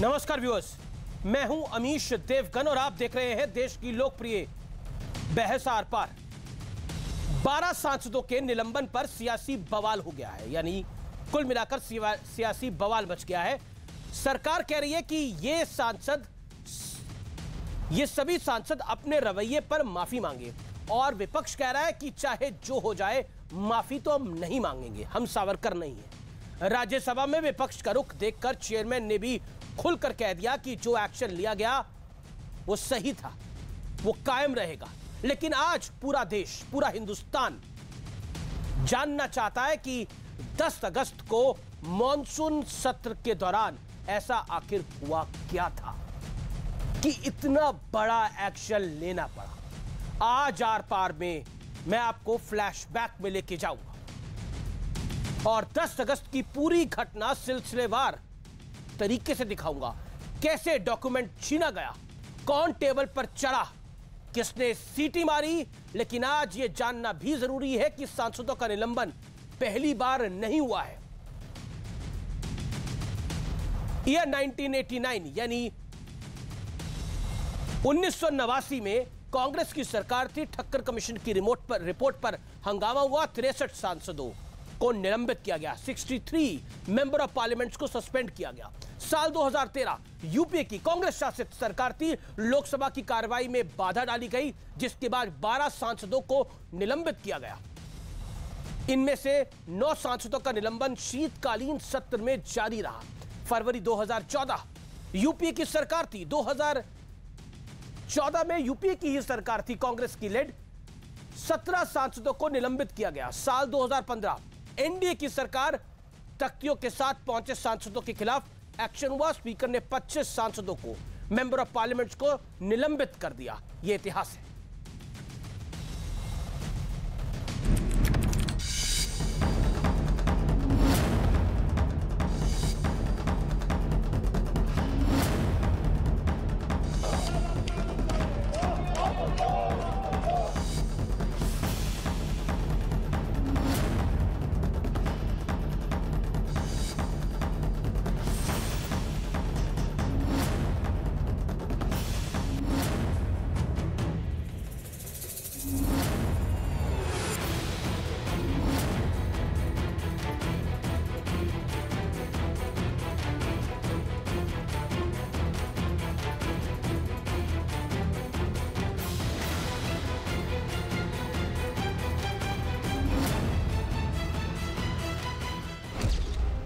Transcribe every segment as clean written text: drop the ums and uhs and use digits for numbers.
नमस्कार व्यूअर्स, मैं हूं अमीश देवगन और आप देख रहे हैं देश की लोकप्रिय बहस आर पार। 12 सांसदों के निलंबन पर सियासी बवाल हो गया है, यानी कुल मिलाकर सियासी बवाल मच गया है। सरकार कह रही है कि ये सभी सांसद अपने रवैये पर माफी मांगे और विपक्ष कह रहा है कि चाहे जो हो जाए माफी तो हम नहीं मांगेंगे, हम सावरकर नहीं है। राज्यसभा में विपक्ष का रुख देखकर चेयरमैन ने भी खुलकर कह दिया कि जो एक्शन लिया गया वो सही था, वो कायम रहेगा। लेकिन आज पूरा देश, पूरा हिंदुस्तान जानना चाहता है कि 10 अगस्त को मॉनसून सत्र के दौरान ऐसा आखिर हुआ क्या था कि इतना बड़ा एक्शन लेना पड़ा। आज आर पार में मैं आपको फ्लैशबैक में लेके जाऊंगा और 10 अगस्त की पूरी घटना सिलसिलेवार तरीके से दिखाऊंगा। कैसे डॉक्यूमेंट छीना गया, कौन टेबल पर चढ़ा, किसने सीटी मारी। लेकिन आज यह जानना भी जरूरी है कि सांसदों का निलंबन पहली बार नहीं हुआ है। ईयर 1989 यानी 1989 में कांग्रेस की सरकार थी। ठक्कर कमीशन की रिपोर्ट पर हंगामा हुआ। 63 सांसदों को निलंबित किया गया। 63 मेंबर ऑफ पार्लियामेंट को सस्पेंड किया गया। साल 2013 यूपीए की कांग्रेस शासित सरकार थी। लोकसभा की कार्रवाई में बाधा डाली गई, जिसके बाद 12 सांसदों को निलंबित किया गया। इनमें से 9 सांसदों का निलंबन शीतकालीन सत्र में जारी रहा। फरवरी 2014 यूपीए की सरकार थी। 2014 में यूपीए की ही सरकार थी, कांग्रेस की लेड। 17 सांसदों को निलंबित किया गया। साल 2015 एनडीए की सरकार, तख्तियों के साथ पहुंचे सांसदों के खिलाफ एक्शन हुआ। स्पीकर ने 25 सांसदों को, मेंबर ऑफ पार्लियामेंट को निलंबित कर दिया। यह इतिहास है।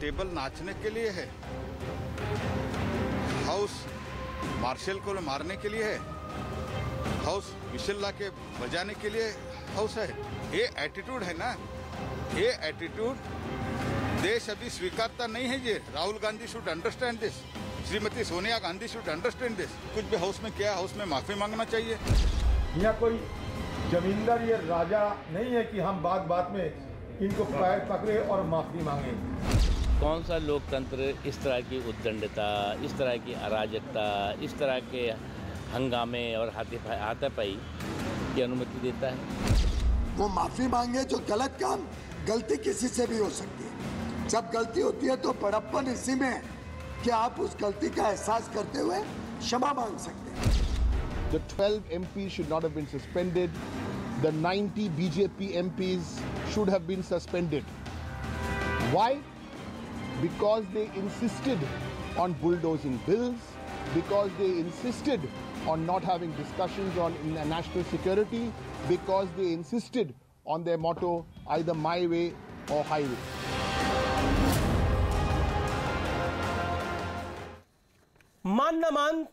टेबल नाचने के लिए है, हाउस मार्शल को मारने के लिए है, हाउस विशल ला के बजाने के लिए हाउस है। ये एटीट्यूड है ना, ये एटीट्यूड देश अभी स्वीकारता नहीं है। ये Rahul Gandhi should understand this, Shrimati Sonia Gandhi should understand this. कुछ भी हाउस में किया, हाउस में माफी मांगना चाहिए। यहाँ कोई जमींदार या राजा नहीं है कि हम बात बात में इनको पैर पकड़े और माफी मांगे। कौन सा लोकतंत्र इस तरह की उद्दंडता, इस तरह की अराजकता, इस तरह के हंगामे और हाथापाई की अनुमति देता है? वो माफी मांगे जो गलत काम, गलती किसी से भी हो सकती है। जब गलती होती है तो बड़प्पन इसी में है कि आप उस गलती का एहसास करते हुए क्षमा मांग सकते हैं। The 12 MPs should not have been suspended. The 90 BJP MPs should have been suspended. Why? Because they insisted on bulldozing bills, because they insisted on not having discussions on national security, because they insisted on their motto, either my way or highway. मान न मान,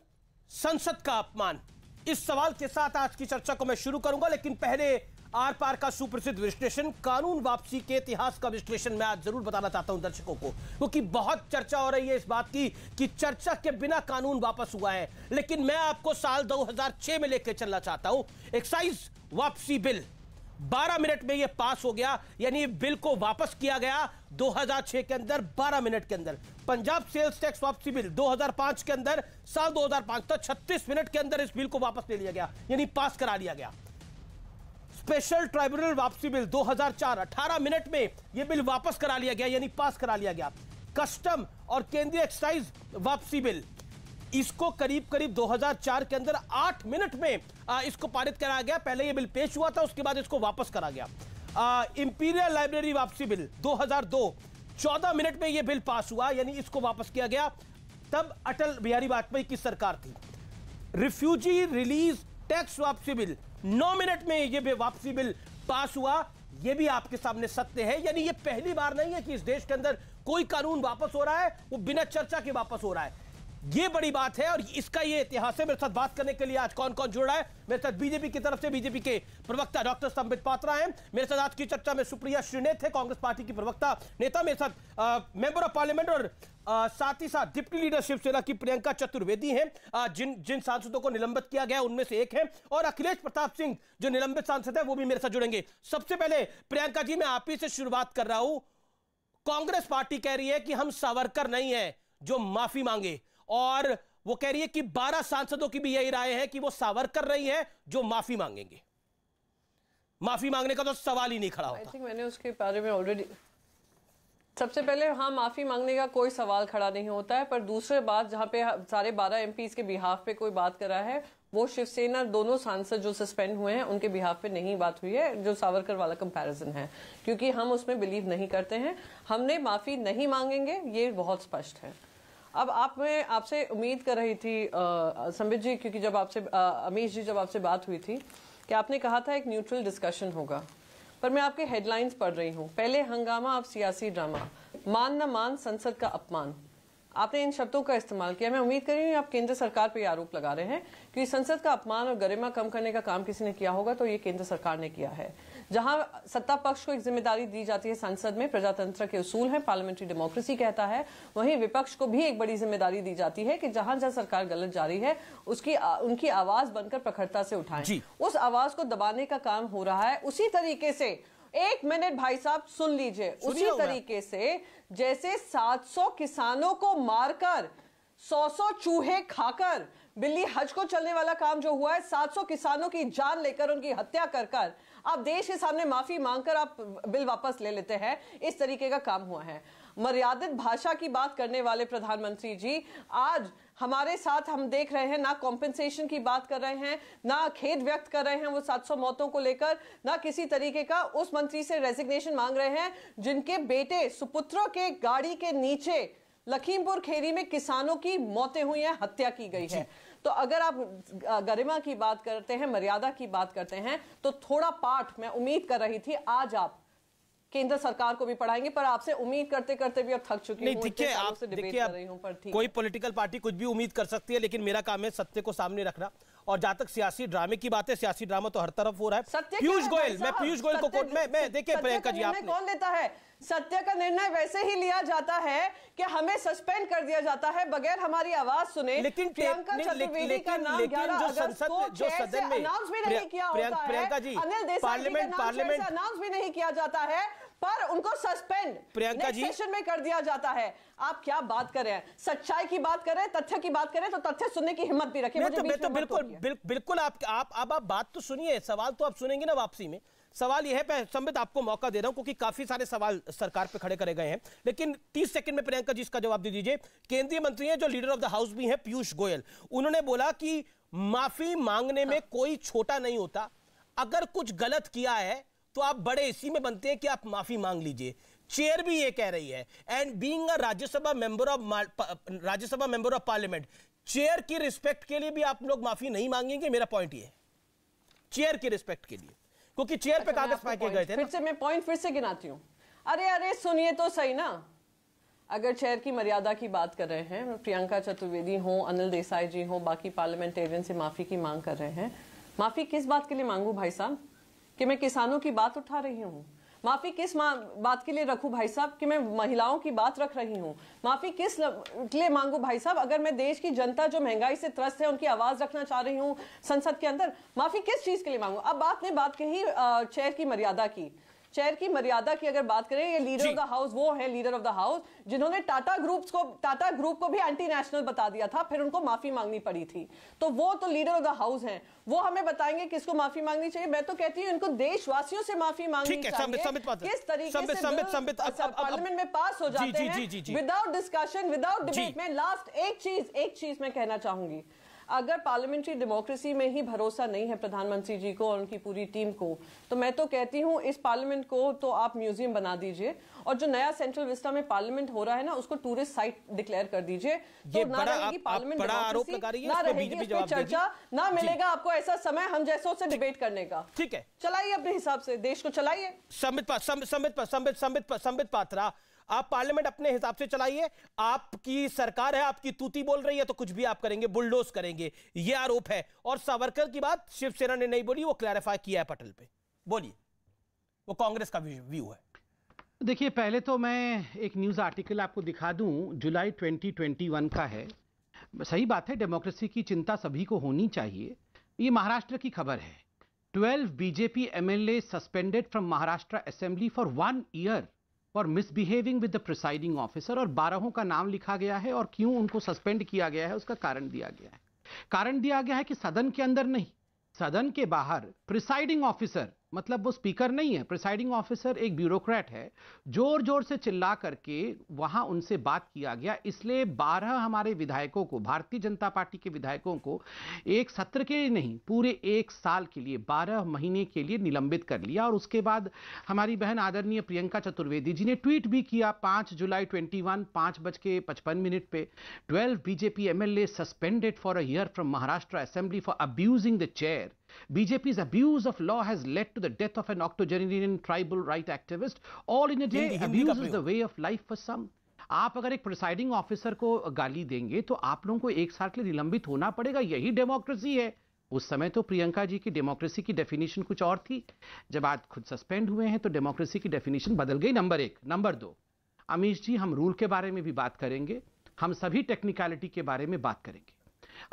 संसद का अपमान। इस सवाल के साथ आज की चर्चा को मैं शुरू करूंगा, लेकिन पहले आर पार का सुप्रसिद्ध विश्लेषण, कानून वापसी के इतिहास का विश्लेषण मैं आज जरूर बताना चाहता हूं दर्शकों को, क्योंकि बहुत चर्चा हो रही है इस बात की कि चर्चा के बिना कानून वापस हुआ है। लेकिन मैं आपको साल 2006 में लेकर चलना चाहता हूं। एक्साइज वापसी बिल 12 मिनट में यह पास हो गया, यानी बिल को वापस किया गया 2006 के अंदर 12 मिनट के अंदर। पंजाब सेल्स टैक्स वापसी बिल 2005 के अंदर, साल 2005 तक 36 मिनट के अंदर इस बिल को वापस ले लिया गया, यानी पास करा लिया गया। स्पेशल ट्राइब्यूनल वापसी बिल 2004 18 मिनट में यह बिल वापस करा लिया गया, यानी पास करा लिया गया। कस्टम और केंद्रीय एक्साइज वापसी बिल इसको करीब करीब 2004 के अंदर 8 मिनट में इसको पारित कराया गया। पहले ये बिल पेश हुआ था, उसके बाद इसको वापस करा गया। इंपीरियल लाइब्रेरी वापसी बिल 2002, 14 मिनट में ये बिल पास हुआ, यानी इसको वापस किया गया। तब अटल बिहारी वाजपेयी की सरकार थी। रिफ्यूजी रिलीज टैक्स वापसी बिल 9 मिनट में ये वापसी बिल पास हुआ। ये भी आपके सामने सत्य है, यानी ये पहली बार नहीं है कि इस देश के अंदर कोई कानून वापस हो रहा है, वो बिना चर्चा के वापस हो रहा है। ये बड़ी बात है और इसका ये इतिहास है। मेरे साथ बात करने के लिए आज कौन कौन जुड़ रहा है? मेरे साथ बीजेपी की तरफ से बीजेपी के प्रवक्ता डॉक्टर संबित पात्रा हैं। मेरे साथ आज की चर्चा में सुप्रिया श्रीनेत है, कांग्रेस पार्टी की प्रवक्ता नेता। मेरे साथ मेंबर ऑफ पार्लियामेंट और साथ ही साथ डिप्टी लीडर शिवसेना की प्रियंका चतुर्वेदी हैं। जिन सांसदों को निलंबित किया गया उनमें से एक है, और अखिलेश प्रताप सिंह जो निलंबित सांसद है वो भी मेरे साथ जुड़ेंगे। सबसे पहले प्रियंका जी, मैं आप ही से शुरुआत कर रहा हूं। कांग्रेस पार्टी कह रही है कि हम सावरकर नहीं है जो माफी मांगे, और वो कह रही है कि 12 सांसदों की भी यही राय है कि वो सावरकर नहीं है जो माफी मांगेंगे। माफी मांगने का तो सवाल ही नहीं खड़ा होता। आई थिंक मैंने उसके बारे में ऑलरेडी, सबसे पहले हाँ, माफी मांगने का कोई सवाल खड़ा नहीं होता है, पर दूसरे बात जहां पे सारे 12 एमपीज के बिहाफ पे कोई बात करा है, वो शिवसेना दोनों सांसद जो सस्पेंड हुए हैं उनके बिहाफ पे नहीं बात हुई है, जो सावरकर वाला कंपैरिजन है, क्योंकि हम उसमें बिलीव नहीं करते हैं। हमने माफी नहीं मांगेंगे, ये बहुत स्पष्ट है। अब मैं आपसे उम्मीद कर रही थी संबित जी, क्योंकि जब आपसे अमीश जी जब आपसे बात हुई थी कि आपने कहा था एक न्यूट्रल डिस्कशन होगा, पर मैं आपके हेडलाइंस पढ़ रही हूँ। पहले हंगामा, अब सियासी ड्रामा, मान न मान, संसद का अपमान। आपने इन शब्दों का इस्तेमाल किया। मैं उम्मीद कर रही हूँ आप केंद्र सरकार पे आरोप लगा रहे हैं कि संसद का अपमान और गरिमा कम करने का काम किसी ने किया होगा तो ये केंद्र सरकार ने किया है। जहां सत्ता पक्ष को एक जिम्मेदारी दी जाती है संसद में, प्रजातंत्र के उसूल हैं, पार्लियामेंट्री डेमोक्रेसी कहता है, वहीं विपक्ष को भी एक बड़ी जिम्मेदारी दी जाती है कि जहां जहां सरकार गलत जा रही है उनकी आवाज बनकर प्रखरता से उठाएं। उस आवाज को दबाने का काम हो रहा है। उसी तरीके से, एक मिनट भाई साहब सुन लीजिए, उसी तरीके से जैसे 700 किसानों को मारकर 100 चूहे खाकर बिल्ली हज को चलने वाला काम जो हुआ है, 700 किसानों की जान लेकर उनकी हत्या कर आप देश के सामने माफी मांगकर आप बिल वापस ले लेते हैं, इस तरीके का काम हुआ है। मर्यादित भाषा की बात करने वाले प्रधानमंत्री जी आज हमारे साथ हम देख रहे हैं, ना कॉम्पेंसेशन की बात कर रहे हैं, ना खेद व्यक्त कर रहे हैं वो 700 मौतों को लेकर, ना किसी तरीके का उस मंत्री से रेजिग्नेशन मांग रहे हैं जिनके बेटे सुपुत्रों के गाड़ी के नीचे लखीमपुर खेरी में किसानों की मौतें हुई हैं, हत्या की गई है। तो अगर आप गरिमा की बात करते हैं, मर्यादा की बात करते हैं, तो थोड़ा पाठ मैं उम्मीद कर रही थी आज आप केंद्र सरकार को भी पढ़ाएंगे, पर आपसे उम्मीद करते करते भी अब थक चुकी हूं। देखिए आप देखिए, कोई पॉलिटिकल पार्टी कुछ भी उम्मीद कर सकती है, लेकिन मेरा काम है सत्य को सामने रखना। और जहां तक सियासी ड्रामे की बात है, सियासी ड्रामा तो हर तरफ हो रहा है। पीयूष गोयल, मैं पीयूष गोयल को मैं देखिए प्रियंका जी, आपने कौन लेता है सत्य का निर्णय? वैसे ही लिया जाता है कि हमें सस्पेंड कर दिया जाता है बगैर हमारी आवाज सुने। लेकिन प्रियंका चतुर्वेदी का नाम 11 अगस्त को जो सदन में अनाउंस भी नहीं किया होता है, प्रियंका जी, अनिल देसाई जी का नाम अनाउंस भी नहीं किया जाता है, पर उनको सस्पेंड प्रियंका जी सेशन में कर दिया जाता है। आप क्या बात कर रहे हैं? सच्चाई की बात करें, तथ्य की बात करें, तो तथ्य सुनने की हिम्मत भी रखें। बिल्कुल आप बात तो सुनिए, सवाल तो आप सुनेंगे ना वापसी में। सवाल यह है, संबित आपको मौका दे रहा हूं क्योंकि काफी सारे सवाल सरकार पे खड़े करे गए हैं, लेकिन 30 सेकंड में प्रियंका जी इसका जवाब दे दीजिए। केंद्रीय मंत्री हैं जो लीडर ऑफ द हाउस भी हैं, पीयूष गोयल, उन्होंने बोला कि माफी मांगने में कोई छोटा नहीं होता, अगर कुछ गलत किया है तो आप बड़े इसी में बनते हैं कि आप माफी मांग लीजिए। चेयर भी ये कह रही है, and being a Rajya Sabha member of parliament, chair की रिस्पेक्ट के लिए भी आप लोग माफी नहीं मांगेंगे। मेरा पॉइंट ये है, चेयर की रिस्पेक्ट के लिए, क्योंकि चेयर पे कागज फेंके गए थे। फिर से मैं पॉइंट फिर से गिनाती हूं। अरे सुनिए तो सही ना, अगर चेयर की मर्यादा की बात कर रहे हैं, प्रियंका चतुर्वेदी हो, अनिल देसाई जी हो, बाकी पार्लियामेंटेरियन से माफी की मांग कर रहे हैं, माफी किस बात के लिए मांगू भाई साहब? कि मैं किसानों की बात उठा रही हूँ? माफी किस बात के लिए रखूं भाई साहब कि मैं महिलाओं की बात रख रही हूँ? माफी किस लिए मांगू भाई साहब अगर मैं देश की जनता जो महंगाई से त्रस्त है उनकी आवाज रखना चाह रही हूँ संसद के अंदर? माफी किस चीज के लिए मांगू? अब बात कही चेयर की मर्यादा की, चेयर की मर्यादा की अगर बात करें, ये लीडर ऑफ द हाउस वो है, लीडर ऑफ द हाउस जिन्होंने टाटा ग्रुप को भी एंटी नेशनल बता दिया था, फिर उनको माफी मांगनी पड़ी थी। तो वो तो लीडर ऑफ द हाउस हैं, वो हमें बताएंगे किसको माफी मांगनी चाहिए। मैं तो कहती हूँ इनको देशवासियों से माफी मांगनी चाहिए। किस तरीके से पार्लियामेंट में पास हो जाते हैं विदाउट डिस्कशन, विदाउट डिबेट। में लास्ट एक चीज मैं कहना चाहूंगी, अगर पार्लियामेंट्री डेमोक्रेसी में ही भरोसा नहीं है प्रधानमंत्री जी को और उनकी पूरी टीम को, तो मैं तो कहती हूं इस पार्लियामेंट को तो आप म्यूजियम बना दीजिए, और जो नया सेंट्रल विस्टा में पार्लियामेंट हो रहा है ना, उसको टूरिस्ट साइट डिक्लेयर कर दीजिए। तो ना रहेगी पार्लियामेंट डेमोक्रेसी, ना रहेगी उसमें चर्चा, ना मिलेगा आपको ऐसा समय हम जैसों से डिबेट करने का। ठीक है, चलाइए अपने हिसाब से, देश को चलाइए। संबित पात्रा, आप पार्लियामेंट अपने हिसाब से चलाइए, आपकी सरकार है, आपकी तूती बोल रही है तो कुछ भी आप करेंगे, बुलडोज करेंगे, ये आरोप है। और सावरकर की बात शिवसेना ने नहीं बोली, वो क्लैरिफाई किया है पटल पे। बोलिए, वो कांग्रेस का व्यू है। देखिए, पहले तो मैं एक न्यूज़ आर्टिकल आपको दिखा दूं, जुलाई 2021 का है। सही बात है, डेमोक्रेसी की चिंता सभी को होनी चाहिए। ये महाराष्ट्र की खबर है। 12 BJP MLA suspended from Maharashtra assembly for 1 year for misbehaving with the presiding officer, और 12 का नाम लिखा गया है और क्यों उनको सस्पेंड किया गया है उसका कारण दिया गया है। कारण दिया गया है कि सदन के अंदर नहीं, सदन के बाहर प्रिसाइडिंग ऑफिसर, मतलब वो स्पीकर नहीं है, प्रिसाइडिंग ऑफिसर एक ब्यूरोक्रेट है, जोर जोर से चिल्ला करके वहां उनसे बात किया गया। इसलिए 12 हमारे विधायकों को, भारतीय जनता पार्टी के विधायकों को एक सत्र के लिए नहीं, पूरे 1 साल के लिए, 12 महीने के लिए निलंबित कर लिया। और उसके बाद हमारी बहन आदरणीय प्रियंका चतुर्वेदी जी ने ट्वीट भी किया 5 जुलाई 21 5:55 पे, 12 BJP MLA suspended for a year from Maharashtra assembly for abusing the chair. BJP's abuse of law has led to the death of an octogenarian tribal right activist. All in a day abuses the way of life for some. आप अगर एक presiding officer को गाली देंगे तो आप लोगों को 1 साल के लिए निलंबित होना पड़ेगा। यही डेमोक्रेसी है। उस समय तो प्रियंका जी की डेमोक्रेसी की डेफिनेशन कुछ और थी। जब आज खुद सस्पेंड हुए हैं तो डेमोक्रेसी की डेफिनेशन बदल गई, नंबर 1। नंबर 2, अमीश जी, हम रूल के बारे में भी बात करेंगे, हम सभी टेक्निकलिटी के बारे में बात करेंगे।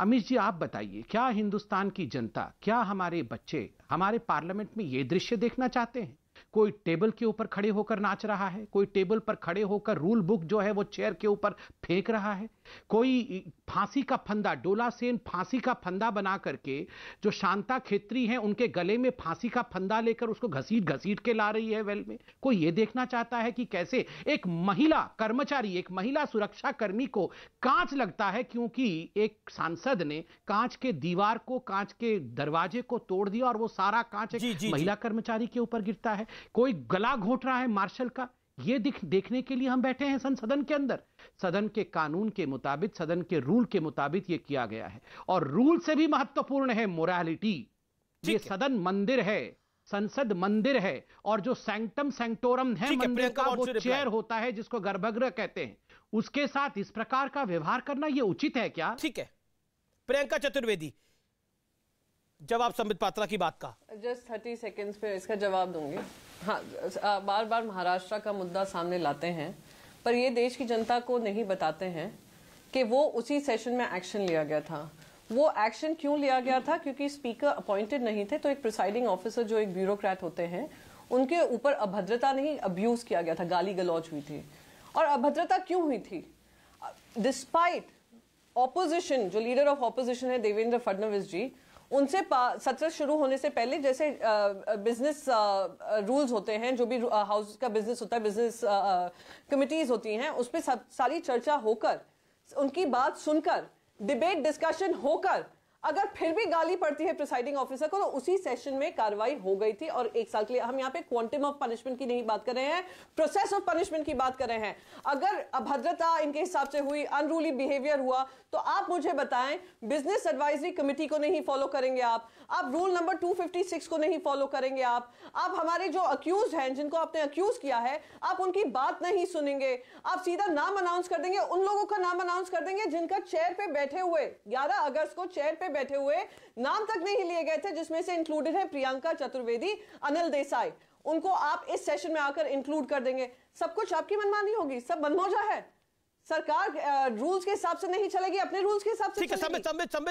अमीश जी, आप बताइए, क्या हिंदुस्तान की जनता, क्या हमारे बच्चे हमारे पार्लियामेंट में ये दृश्य देखना चाहते हैं? कोई टेबल के ऊपर खड़े होकर नाच रहा है, कोई टेबल पर खड़े होकर रूल बुक जो है वो चेयर के ऊपर फेंक रहा है, कोई फांसी का फंदा, डोला सेन फांसी का फंदा बना करके जो शांता खेत्री हैं उनके गले में फांसी का फंदा लेकर उसको घसीट घसीट के ला रही है वेल में। कोई ये देखना चाहता है कि कैसे एक महिला कर्मचारी, एक महिला सुरक्षा कर्मी को कांच लगता है क्योंकि एक सांसद ने कांच के दीवार को, कांच के दरवाजे को तोड़ दिया और वो सारा कांच एक महिला कर्मचारी के ऊपर गिरता है। कोई गला घोंट रहा है मार्शल का। ये देखने के लिए हम बैठे हैं सदन के अंदर। सदन के कानून के मुताबिक, सदन के रूल के मुताबिक ये किया गया है। और रूल से भी महत्वपूर्ण है मोरालिटी। ये सदन मंदिर है, संसद मंदिर है, और जो सैंक्टम सैंक्टोरम है मंदिर का, वो चेयर होता है जिसको गर्भगृह कहते हैं। उसके साथ इस प्रकार का व्यवहार करना ये उचित है क्या? ठीक है, प्रियंका चतुर्वेदी, जवाब संबित पात्रा की बात का। जस्ट 30 सेकेंड्स पे इसका जवाब दूंगी। हाँ, बार बार महाराष्ट्र का मुद्दा सामने लाते हैं, पर ये देश की जनता को नहीं बताते हैं कि वो उसी सेशन में एक्शन लिया गया था। वो एक्शन क्यों लिया गया था? क्योंकि स्पीकर अपॉइंटेड नहीं थे, तो एक प्रिसाइडिंग ऑफिसर जो एक ब्यूरोक्रेट होते हैं उनके ऊपर अभद्रता नहीं, अब्यूज किया गया था, गाली गलौज हुई थी। और अभद्रता क्यों हुई थी? डिस्पाइट ऑपोजिशन, जो लीडर ऑफ ऑपोजिशन है देवेंद्र फडणवीस जी, उनसे सत्र शुरू होने से पहले जैसे बिजनेस रूल्स होते हैं, जो भी हाउस का बिजनेस होता है, बिजनेस कमिटीज होती हैं, उस पर सारी चर्चा होकर, उनकी बात सुनकर, डिबेट डिस्कशन होकर, अगर फिर भी गाली पड़ती है प्रिसाइडिंग ऑफिसर को, तो उसी सेशन में कार्रवाई हो गई थी और 1 साल के लिए। हम यहाँ पे क्वांटम ऑफ पनिशमेंट की नहीं बात कर रहे हैं, प्रोसेस ऑफ पनिशमेंट की बात कर रहे हैं। अगर अभद्रता इनके हिसाब से हुई, अनरूली बिहेवियर हुआ, तो आप मुझे बताएं, बिजनेस एडवाइजरी कमेटी को नहीं फॉलो करेंगे आप रूल नंबर 256 को नहीं फॉलो करेंगे आप हमारे जो अक्यूज हैं, जिनको आपने अक्यूज किया है, आप उनकी बात नहीं सुनेंगे, आप सीधा नाम अनाउंस कर देंगे, उन लोगों का नाम अनाउंस कर देंगे जिनका चेयर पे बैठे हुए 11 अगस्त को चेयर पे बैठे हुए नाम तक नहीं लिए गए थे, जिसमें से इंक्लूडेड है प्रियंका चतुर्वेदी, अनिल देसाई। उनको आप इस सेशन में आकर इंक्लूड कर देंगे। सब कुछ आपकी मनमानी होगी, सब मनमौजा है, सरकार रूल्स के हिसाब से नहीं चलेगी, अपने रूल्स के हिसाब से ठीक है। संबित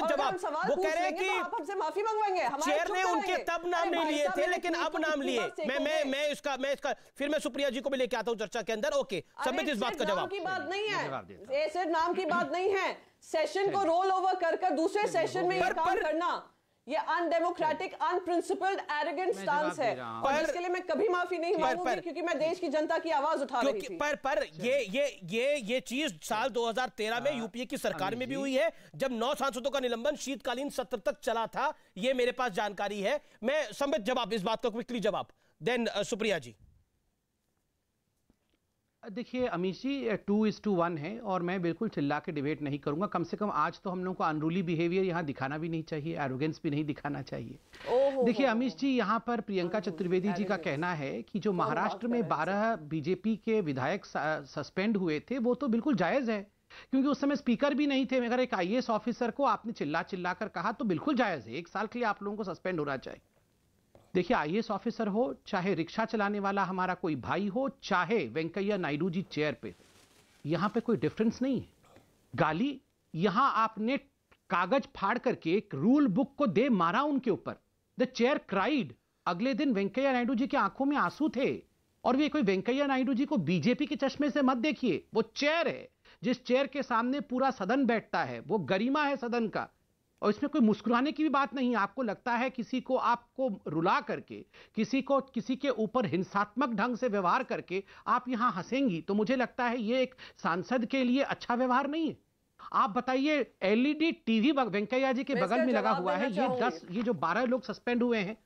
जवाब, वो कह रहे हैं कि आप हमसे माफी मंगवाएंगे। चेयर ने उनके तब नाम नहीं लिए थे, लेकिन अब नाम लिए। मैं इसका फिर मैं सुप्रिया जी को भी लेके आता हूं चर्चा के अंदर। ओके, संबित इस बात का जवाब की बात नहीं है, ऐसे नाम की बात नहीं है। सेशन को रोल ओवर कर दूसरे सेशन में ये काम करना, ये अनडेमोक्रेटिक, अनप्रिंसिपल्ड, एरोगेंट स्टांस है, और इसके लिए मैं कभी माफी नहीं मांगूंगी, क्योंकि मैं देश की जनता की आवाज उठा रही थी। पर ये चीज साल 2013 में यूपीए की सरकार में भी हुई है, जब 9 सांसदों का निलंबन शीतकालीन सत्र तक चला था। ये मेरे पास जानकारी है। मैं संबित जवाब, इस बात का क्विकली जवाब, देन सुप्रिया जी। देखिए अमीश जी, 2:1 है और मैं बिल्कुल चिल्ला के डिबेट नहीं करूंगा। कम से कम आज तो हम लोगों को अनरूली बिहेवियर यहाँ दिखाना भी नहीं चाहिए, एरोगेंस भी नहीं दिखाना चाहिए। देखिए अमीश जी, यहाँ पर प्रियंका चतुर्वेदी जी का कहना है कि जो महाराष्ट्र में 12 बीजेपी के विधायक सस्पेंड हुए थे वो तो बिल्कुल जायज है, क्योंकि उस समय स्पीकर भी नहीं थे। मगर एक IAS ऑफिसर को आपने चिल्ला कर कहा तो बिल्कुल जायज है। 1 साल के लिए आप लोगों को सस्पेंड होना चाहिए। देखिए IAS ऑफिसर हो, चाहे रिक्शा चलाने वाला हमारा कोई भाई हो, चाहे वेंकैया नायडू जी चेयर पे, यहां पे कोई डिफरेंस नहीं है। गाली यहां आपने कागज फाड़ करके एक रूल बुक को दे मारा उनके ऊपर। The chair cried. अगले दिन वेंकैया नायडू जी की आंखों में आंसू थे। और वे कोई वेंकैया नायडू जी को बीजेपी के चश्मे से मत देखिए। वो चेयर है, जिस चेयर के सामने पूरा सदन बैठता है, वो गरिमा है सदन का। और इसमें कोई मुस्कुराने की भी बात नहीं। आपको लगता है किसी को आपको रुला करके, किसी के ऊपर हिंसात्मक ढंग से व्यवहार करके आप यहां हंसेंगी, तो मुझे लगता है ये एक सांसद के लिए अच्छा व्यवहार नहीं है। आप बताइए, LED टीवी वेंकैया जी के बगल में लगा हुआ है। ये जो 12 लोग सस्पेंड हुए हैं,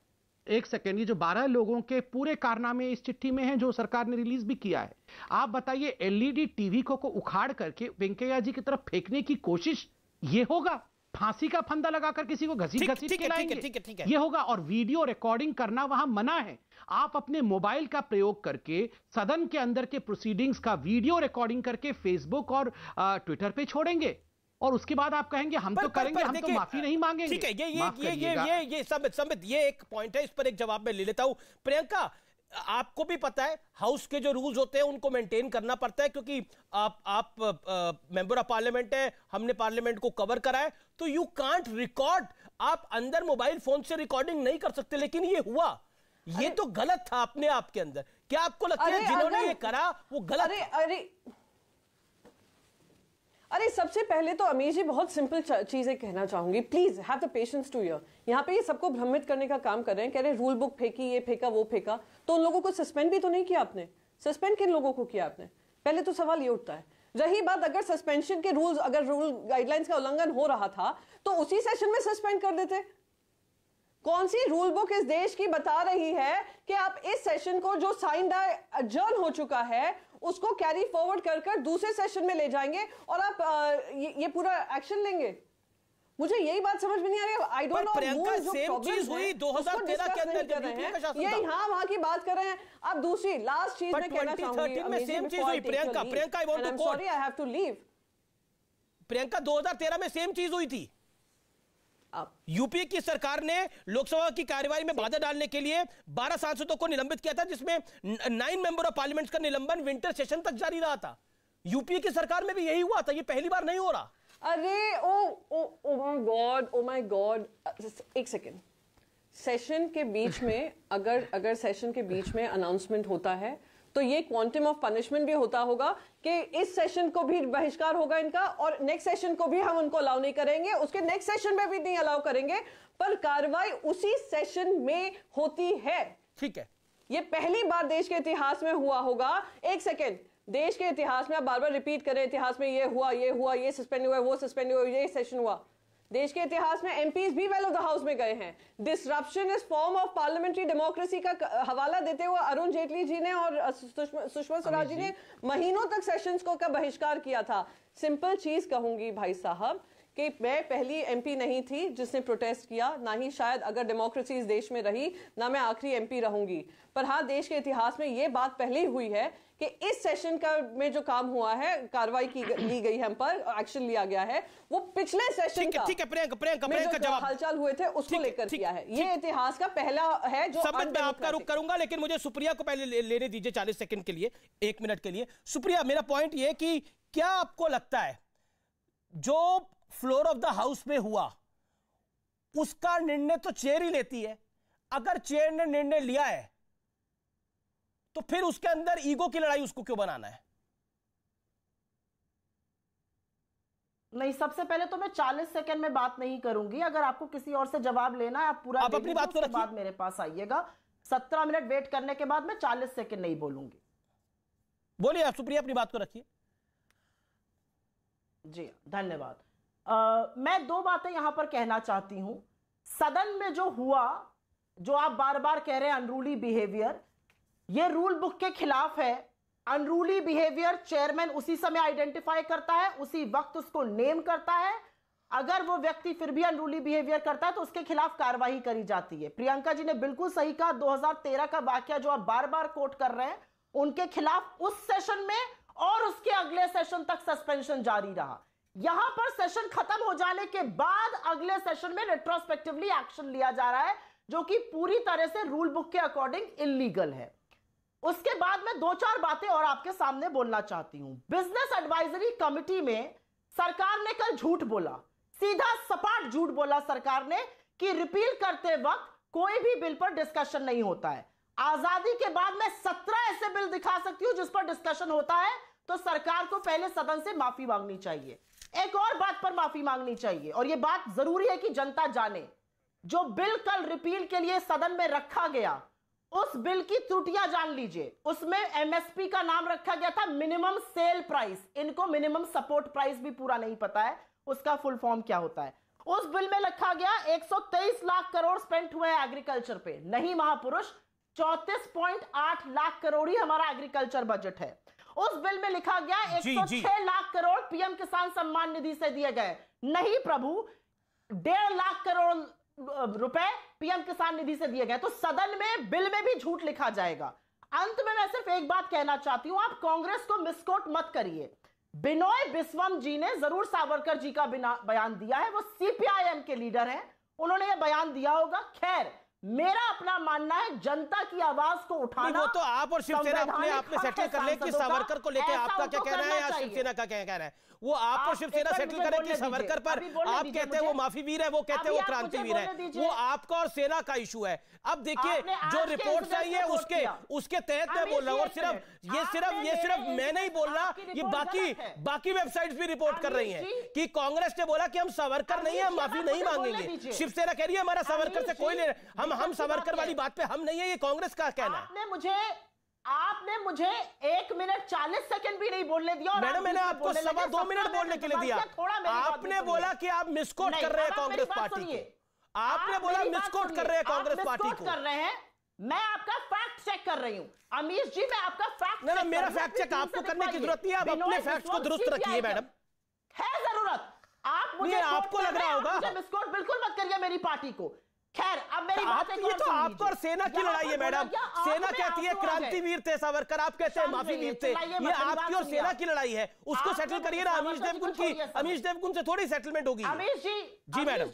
एक सेकेंड, ये जो 12 लोगों के पूरे कारनामे इस चिट्ठी में हैं जो सरकार ने रिलीज भी किया है। आप बताइए, LED टीवी को उखाड़ करके वेंकैया जी की तरफ फेंकने की कोशिश, ये होगा? फांसी का फंदा लगाकर किसी को घसीट के लाएंगे, ये होगा? और वीडियो रिकॉर्डिंग करना वहां मना है। आप अपने मोबाइल का प्रयोग करके सदन के अंदर के प्रोसीडिंग्स का वीडियो रिकॉर्डिंग करके फेसबुक और ट्विटर पे छोड़ेंगे, और उसके बाद आप कहेंगे हम तो करेंगे, हम तो माफी नहीं मांगेंगे। ठीक है, ये संबित, ये एक पॉइंट है, इस पर एक जवाब मैं ले लेता हूं। प्रियंका, आपको भी पता है हाउस के जो रूल्स होते हैं उनको मेंटेन करना पड़ता है, क्योंकि आप मेंबर ऑफ पार्लियामेंट है, हमने पार्लियामेंट को कवर करा है, तो यू कांट रिकॉर्ड। आप अंदर मोबाइल फोन से रिकॉर्डिंग नहीं कर सकते, लेकिन ये हुआ, ये तो गलत था अपने आप के अंदर। क्या आपको लगता है जिन्होंने ये करा वो गलत? अरे सबसे पहले तो अमीर जी बहुत सिंपल चीजें कहना चाहूंगी, please have the patience to hear. यहाँ पे ये सबको भ्रमित करने का काम कर रहे हैं, कह रहे हैं रूल बुक फेंकी, ये फेंका, वो फेंका। तो उन लोगों को सस्पेंड भी तो नहीं किया आपने। सस्पेंड किन लोगों को किया आपने? पहले तो सवाल ये उठता है। रही बात, अगर सस्पेंशन के रूल्स, अगर रूल गाइडलाइंस का उल्लंघन हो रहा था तो उसी सेशन में सस्पेंड कर देते। कौन सी रूल बुक इस देश की बता रही है कि आप इस सेशन को जो साइंड अडजर्न हो चुका है उसको कैरी फॉरवर्ड कर दूसरे सेशन में ले जाएंगे और आप ये पूरा एक्शन लेंगे? मुझे यही बात समझ में नहीं आ रही। I don't know, Priyanka same चीज हुई 2013 के अंदर जब यूपीए का शासन था। ये यहाँ वहां की बात कर रहे हैं। अब दूसरी लास्ट चीज मैं कहना चाहूंगी, 2013 में सेम चीज हुई। Priyanka I want to quote, sorry I have to leave. Priyanka 2013 में सेम चीज हुई थी। यूपीए की सरकार ने लोकसभा की कार्यवाही में बाधा डालने के लिए 12 सांसदों को निलंबित किया था, जिसमें 9 मेंबर ऑफ पार्लियामेंट का निलंबन विंटर सेशन तक जारी रहा था। यूपीए की सरकार में भी यही हुआ था, ये पहली बार नहीं हो रहा। अरे ओ माय गॉड, एक सेकेंड। सेशन के बीच में अगर सेशन के बीच में अनाउंसमेंट होता है तो ये क्वांटम ऑफ पनिशमेंट भी होता होगा कि इस सेशन को भी बहिष्कार होगा इनका, और नेक्स्ट सेशन को भी हम उनको अलाउ नहीं करेंगे, उसके नेक्स्ट सेशन में भी नहीं अलाउ करेंगे, पर कार्रवाई उसी सेशन में होती है। ठीक है, ये पहली बार देश के इतिहास में हुआ होगा। एक सेकेंड, देश के इतिहास में आप बार बार रिपीट करें, इतिहास में ये हुआ, ये सस्पेंड हुआ, वो सस्पेंड हुआ, ये सेशन हुआ। देश के इतिहास में एमपीज भी वेल ऑफ द हाउस में गए हैं। Disruption is form of parliamentary democracy का हवाला देते हुए अरुण जेटली जी ने और सुषमा स्वराज जी ने महीनों तक सेशंस को का बहिष्कार किया था। सिंपल चीज कहूंगी भाई साहब कि मैं पहली एमपी नहीं थी जिसने प्रोटेस्ट किया, ना ही शायद अगर डेमोक्रेसी इस देश में रही, ना मैं आखिरी एमपी रहूंगी। पर हाँ, देश के इतिहास में ये बात पहले ही हुई है कि इस सेशन का में जो काम हुआ है, कार्रवाई ली गई है, हम पर एक्शन लिया गया है, वो पिछले सेशन का प्रियंका जवाब हालचाल हुए थे उसको लेकर किया है। ये इतिहास का पहला है जो मैं आपका रुख करूंगा, लेकिन मुझे सुप्रिया को पहले लेने दीजिए 40 सेकंड के लिए, 1 मिनट के लिए। सुप्रिया, मेरा पॉइंट ये कि क्या आपको लगता है जो फ्लोर ऑफ द हाउस में हुआ उसका निर्णय तो चेयर ही लेती है? अगर चेयर ने निर्णय लिया है तो फिर उसके अंदर ईगो की लड़ाई उसको क्यों बनाना है? नहीं, सबसे पहले तो मैं 40 सेकंड में बात नहीं करूंगी। अगर आपको किसी और से जवाब लेना है आप पूरा आप अपनी बात को रखिए, बाद मेरे पास आइएगा। 17 मिनट वेट करने के बाद मैं 40 सेकंड नहीं बोलूंगी। बोलिए आप सुप्रिया, अपनी बात को रखिए। जी धन्यवाद। मैं दो बातें यहां पर कहना चाहती हूं। सदन में जो हुआ, जो आप बार बार कह रहे हैं अनरूली बिहेवियर, यह रूल बुक के खिलाफ है। अनरूली बिहेवियर चेयरमैन उसी समय आइडेंटिफाई करता है, उसी वक्त उसको नेम करता है। अगर वो व्यक्ति फिर भी अनरूली बिहेवियर करता है तो उसके खिलाफ कार्रवाई करी जाती है। प्रियंका जी ने बिल्कुल सही कहा, 2013 का वाकया जो आप बार बार कोट कर रहे हैं, उनके खिलाफ उस सेशन में और उसके अगले सेशन तक सस्पेंशन जारी रहा। यहां पर सेशन खत्म हो जाने के बाद अगले सेशन में रेट्रोस्पेक्टिवली एक्शन लिया जा रहा है, जो कि पूरी तरह से रूल बुक के अकॉर्डिंग इलीगल है। उसके बाद मैं दो चार बातें और आपके सामने बोलना चाहती हूं। बिजनेस एडवाइजरी कमिटी में सरकार ने कल झूठ बोला, सीधा सपाट झूठ बोला सरकार ने कि रिपील करते वक्त कोई भी बिल पर डिस्कशन नहीं होता है। आजादी के बाद मैं 17 ऐसे बिल दिखा सकती हूं जिस पर डिस्कशन होता है, तो सरकार को पहले सदन से माफी मांगनी चाहिए। एक और बात पर माफी मांगनी चाहिए, और यह बात जरूरी है कि जनता जाने। जो बिल कल रिपील के लिए सदन में रखा गया, उस बिल की त्रुटियां जान लीजिए। उसमें एमएसपी का नाम रखा गया था मिनिमम सेल प्राइस। इनको मिनिमम सपोर्ट प्राइस भी पूरा नहीं पता है, उसका फुल फॉर्म क्या होता है। उस बिल में लिखा गया 123 लाख करोड़ स्पेंड हुए एग्रीकल्चर पे। नहीं महापुरुष, 34.8 लाख करोड़ ही हमारा एग्रीकल्चर बजट है। उस बिल में लिखा गया 106 लाख करोड़ पीएम किसान सम्मान निधि से दिए गए। नहीं प्रभु, 1.5 लाख करोड़ रुपए पीएम किसान निधि से दिए गए। तो सदन में बिल में भी झूठ लिखा जाएगा। अंत में मैं सिर्फ एक बात कहना चाहती हूं, आप कांग्रेस को मिसकोट मत करिए। बिनोय बिस्वम जी ने जरूर सावरकर जी का बयान दिया है, वो सीपीआईएम के लीडर हैं, उन्होंने यह बयान दिया होगा। खैर, मेरा अपना मानना है जनता की आवाज को उठाना। वो तो आप और शिवसेना अपने आप में सेटल कर ले कि सावरकर को लेकर आपका क्या कहना है या शिवसेना का क्या कहना है। वो आप और शिवसेना सेटल करें कि सावरकर पर आप कहते हैं वो माफी वीर है, वो कहते हैं वो क्रांतिवीर है। वो आपका और सेना का इशू है। अब देखिए जो रिपोर्ट्स आई है उसके तहत मैं बोल रहा हूं, और ये सिर्फ मैं नहीं बोल रहा, ये बाकी वेबसाइट्स भी रिपोर्ट कर रही हैं कि कांग्रेस ने बोला कि हम सावरकर नहीं है, हम माफी नहीं मांगेंगे। शिवसेना कह रही है हमारा सावरकर से कोई नहीं, हम सावरकर वाली बात पे हम नहीं है, ये कांग्रेस का कहना है। आपने मुझे 1 मिनट 40 सेकंड भी नहीं बोलने दिया। मैडम, मैंने आपको 2.25 मिनट बोलने के लिए दिया। आपने बोला कि आप मिसकोट कर रहे हैं कांग्रेस पार्टी को। आपने बोला मिसकोट कर रहे हैं कांग्रेस पार्टी को। कर रहे हैं, मैं आपका फैक्ट चेक कर रही हूं। अमीश जी, मैं आपका फैक्ट ना मेरा फैक्ट चेक आपको करने की जरूरत नहीं है, आप अपने फैक्ट्स को दुरुस्त रखिए मैडम। है जरूरत, आप मुझे आपको लग रहा होगा मिसकोट बिल्कुल मत करिए मेरी पार्टी को। खैर, अब मेरी बात ये तो आपको और सेना की लड़ाई है मैडम। सेना कहती है क्रांतिवीर थे सावरकर, आप कहते हैं माफी वीर थे। ये आपकी और सेना की लड़ाई है, उसको सेटल करिए ना। अमीश देवगुन से थोड़ी सेटलमेंट होगी। अमीश जी मैडम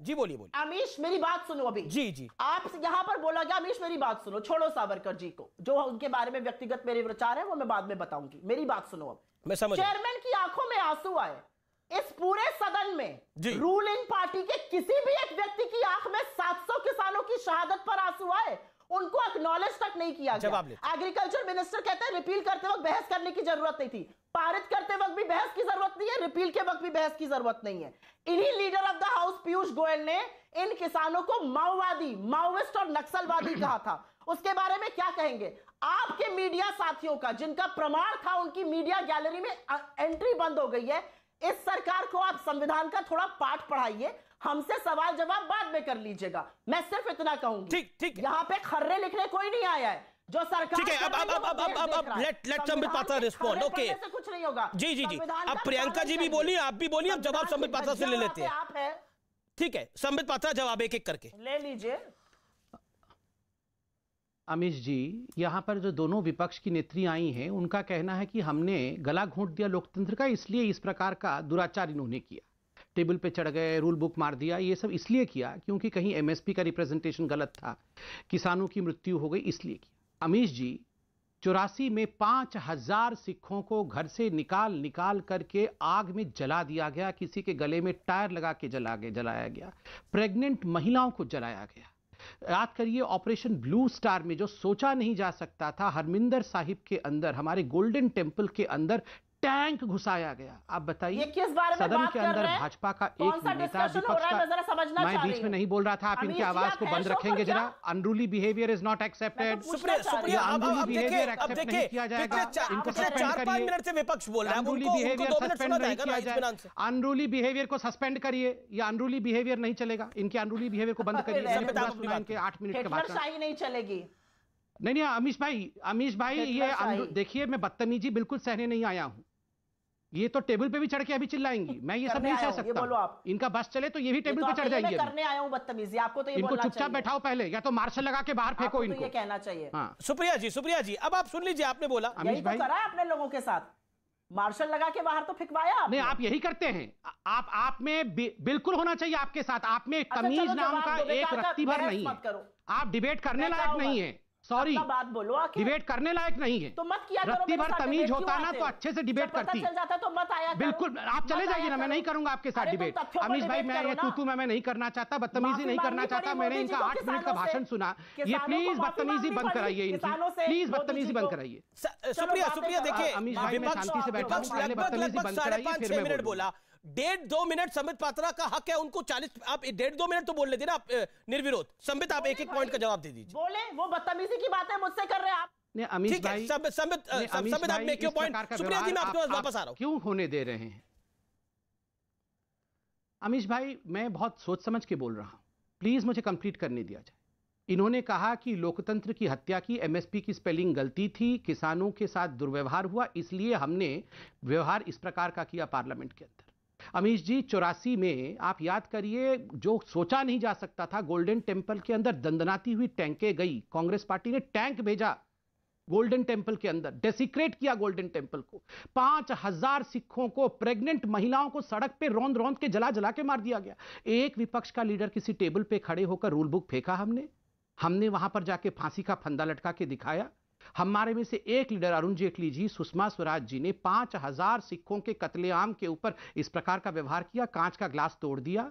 जी बोलिए। अमीश मेरी बात सुनो अभी। जी आप यहां पर बोला गया, अमीश मेरी बात सुनो, छोड़ो सावरकर जी को, जो उनके बारे में व्यक्तिगत मेरे विचार है वो मैं बाद में बताऊंगी। मेरी बात सुनो अब। मैं समझ, चेयरमैन की आंखों में आंसू आए। इस पूरे सदन में रूलिंग पार्टी के किसी भी एक व्यक्ति की आंख में 700 किसानों की शहादत पर आंसू आए, उनको एक्नॉलेज तक नहीं किया गया। एग्रीकल्चर मिनिस्टर कहते हैं रिपील करते वक्त बहस करने की जरूरत नहीं थी, पारित करते वक्त भी बहस की जरूरत नहीं है, रिपील के वक्त भी बहस की जरूरत नहीं है। इन्हीं leader of the house Piyush Goyal ने इन किसानों को माओवादी, माओविस्ट और नक्सलवादी कहा था। उसके बारे में क्या कहेंगे? आपके मीडिया साथियों का, जिनका प्रमाण था, उनकी मीडिया गैलरी में एंट्री बंद हो गई है। इस सरकार को आप संविधान का थोड़ा पाठ पढ़ाइए, हमसे सवाल जवाब बाद में कर लीजिएगा। मैं सिर्फ इतना कहूंगी, ठीक यहाँ पे खर्रे लिखने कोई नहीं आया है। जो सरकार, ठीक है, अब let Sambit Patra respond. Okay, कुछ नहीं होगा। जी अब प्रियंका जी भी बोली, आप भी बोलिए, अब जवाब संबित पात्रा से ले लेते हैं। आप है, ठीक है, संबित पात्रा जवाब एक एक करके ले लीजिए। अमीश जी, यहाँ पर जो दोनों विपक्ष की नेत्री आई हैं, उनका कहना है कि हमने गला घोंट दिया लोकतंत्र का, इसलिए इस प्रकार का दुराचार इन्होंने किया, टेबल पे चढ़ गए, रूल बुक मार दिया। ये सब इसलिए किया क्योंकि कहीं एमएसपी का रिप्रेजेंटेशन गलत था, किसानों की मृत्यु हो गई, इसलिए किया। अमीश जी, 84 में 5000 सिखों को घर से निकाल करके आग में जला दिया गया, किसी के गले में टायर लगा के जलाया गया, प्रेग्नेंट महिलाओं को जलाया गया। याद करिए ऑपरेशन ब्लू स्टार में जो सोचा नहीं जा सकता था, हरमिंदर साहिब के अंदर, हमारे गोल्डन टेम्पल के अंदर टैंक घुसाया गया। आप बताइए किस बारे में सदन बात के कर अंदर रहे हैं? भाजपा का कौन एक सा नेता डिस्कशन हो विपक्ष रहा है? मैं जरा का, समझना मैं चाह बीच रही में हूं। नहीं बोल रहा था, आप इनकी आवाज को बंद रखेंगे जरा। Unruly behaviour is not accepted. Supriya, unruly behaviour accept नहीं किया जाएगा, इनको सस्पेंड करिए। 4-5 मिनट से विपक्ष बोल रहा है, अनरूली बिहेवियर सस्पेंड नहीं किया जाए, अनरूली बिहेवियर को सस्पेंड करिए, या अनरूली बिहेवियर नहीं चलेगा, इनके अनरूली बिहेवियर को बंद करिए। इनके 8 मिनट के बाद हिटलरशाही नहीं चलेगी। नहीं, अमीश भाई ये देखिए, मैं बदतमीजी बिल्कुल सहने नहीं आया हूं। ये तो टेबल पे भी चढ़ के अभी चिल्लाएंगी, मैं ये सब नहीं सह सकता। इनका बस चले तो ये भी टेबल पे चढ़ जाएंगे। करने आया हूं बदतमीजी, आपको तो ये इनको बोलना चुपचाप चाहिए। बैठाओ पहले, या तो मार्शल लगा के बाहर फेंको इनको। ये कहना चाहिए। हाँ। सुप्रिया जी, अब आप सुन लीजिए, आपने बोला यही तो करा है अपने लोगों के साथ, मार्शल लगा के बाहर तो फिकवाया। नहीं, आप यही करते हैं। आप में बिल्कुल होना चाहिए आपके साथ, आप में तमीज नाम का एक रत्ती भर नहीं है। आप डिबेट करने लायक नहीं है, सॉरी, बात बोलो, डिबेट करने लायक नहीं है। तो मत किया करो। रत्ती भर तमीज होता ना तो अच्छे से डिबेट करती। चल जाता तो मत आया करो। बिल्कुल, आप चले जाइए ना, मैं नहीं करूंगा आपके साथ डिबेट। अमीश भाई, मैं ये तू मैं नहीं करना चाहता, बदतमीजी नहीं करना चाहता। मैंने इनका 8 मिनट का भाषण सुना, ये प्लीज बदतमीजी बंद कराइए इनकी, प्लीज बदतमीजी बंद कराइए। सुप्रिया देखिए, अमीश भाई, मैं शांति से बैठा हूं, पहले बदतमीजी बंद कराइए, फिर मैं बोला। 1.5-2 मिनट संबित पात्रा का हक है, उनको 40, आप 1.5-2 मिनट तो बोल लेते ना आप निर्विरोध। संबित, आप एक पॉइंट का जवाब दे दीजिए। बोले, वो बदतमीजी की बातें मुझसे कर रहे हैं आप। नहीं, अमीश भाई, संबित आप मेक योर पॉइंट। सुप्रिया जी, मैं आपके पास वापस आ रहा हूं। क्यों होने दे रहे हैं अमीश भाई? मैं बहुत सोच समझ के बोल रहा हूं, प्लीज मुझे कंप्लीट करने दिया जाए। इन्होंने कहा कि लोकतंत्र की हत्या की, एमएसपी की स्पेलिंग गलती थी, किसानों के साथ दुर्व्यवहार हुआ, इसलिए हमने व्यवहार इस प्रकार का किया पार्लियामेंट के अंदर। अमीश जी, 84 में आप याद करिए, जो सोचा नहीं जा सकता था, गोल्डन टेम्पल के अंदर दंदनाती हुई टैंकें गई, कांग्रेस पार्टी ने टैंक भेजा गोल्डन टेम्पल के अंदर, डेसिक्रेट किया गोल्डन टेम्पल को। 5000 सिखों को, प्रेग्नेंट महिलाओं को सड़क पे रौंद के जला के मार दिया गया। एक विपक्ष का लीडर किसी टेबल पे खड़े होकर रूल बुक फेंका, हमने वहां पर जाके फांसी का फंदा लटका के दिखाया। हमारे में से एक लीडर अरुण जेटली जी, सुषमा स्वराज जी ने 5000 सिखों के कत्लेआम के ऊपर इस प्रकार का व्यवहार किया, कांच का ग्लास तोड़ दिया,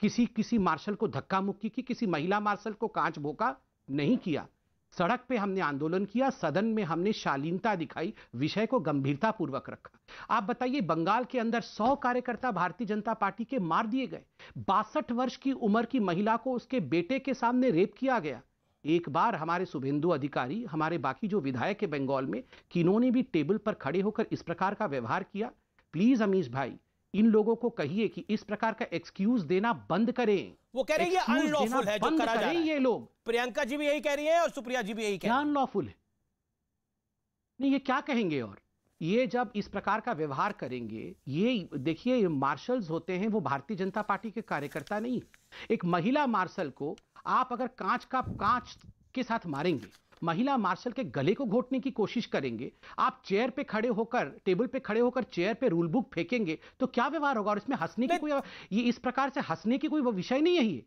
किसी मार्शल को धक्का मुक्की की, किसी महिला मार्शल को कांच भोंका नहीं किया। सड़क पे हमने आंदोलन किया, सदन में हमने शालीनता दिखाई, विषय को गंभीरता पूर्वक रखा। आप बताइए, बंगाल के अंदर 100 कार्यकर्ता भारतीय जनता पार्टी के मार दिए गए, 62 वर्ष की उम्र की महिला को उसके बेटे के सामने रेप किया गया। एक बार हमारे शुभेंदु अधिकारी, हमारे बाकी जो विधायक है बंगाल में, किन्होंने भी टेबल पर खड़े होकर इस प्रकार का व्यवहार किया। प्लीज अमीश भाई, इन लोगों को कहिए कि इस प्रकार का एक्सक्यूज देना बंद करें। वो कह रही है अनलॉफुल है जो करा जा रहा है। ये लोग, प्रियंका जी भी यही कह रही है और सुप्रिया जी भी यही कह रही है। क्या अनलॉफुल है? नहीं, ये क्या कहेंगे? और ये जब इस प्रकार का व्यवहार करेंगे, ये देखिए, मार्शल्स होते हैं, वो भारतीय जनता पार्टी के कार्यकर्ता नहीं। एक महिला मार्शल को आप अगर कांच के साथ मारेंगे, महिला मार्शल के गले को घोटने की कोशिश करेंगे, आप चेयर पे खड़े होकर, टेबल पे खड़े होकर चेयर पे रूल बुक फेंकेंगे, तो क्या व्यवहार होगा? और इसमें हंसने की कोई, ये इस प्रकार से हंसने की कोई विषय नहीं है। ये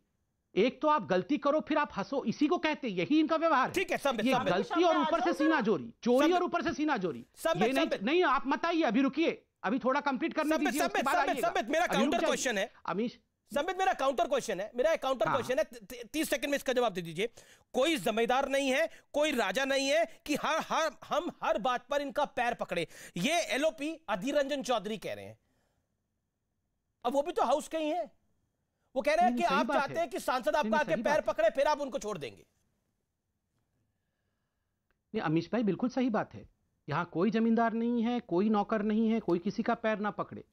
एक तो आप गलती करो फिर आप हंसो, इसी को कहते हैं, यही इनका व्यवहार है। ठीक है, ये गलती और ऊपर से सीना चोरी, चोरी और ऊपर से सीना चोरी, ये नहीं। आप मत आइए, अभी रुकिए, अभी थोड़ा कंप्लीट करने दीजिए, उसके बाद आइएगा। मेरा काउंटर क्वेश्चन है अमीश, संबित, मेरा काउंटर क्वेश्चन है, क्वेश्चन है, 30 सेकंड में इसका जवाब दे दीजिए। कोई जमींदार नहीं है, कोई राजा नहीं है कि हम हर बात पर इनका पैर पकड़े। ये एलओपी अधीर रंजन चौधरी कह रहे हैं, अब वो भी तो हाउस के ही हैं। वो कह रहे हैं कि आप चाहते हैं कि सांसद आपका आके पैर पकड़े, फिर आप उनको छोड़ देंगे। नहीं अमीश भाई, बिल्कुल सही बात है। यहां कोई जमींदार नहीं है, कोई नौकर नहीं है, कोई किसी का पैर ना पकड़े।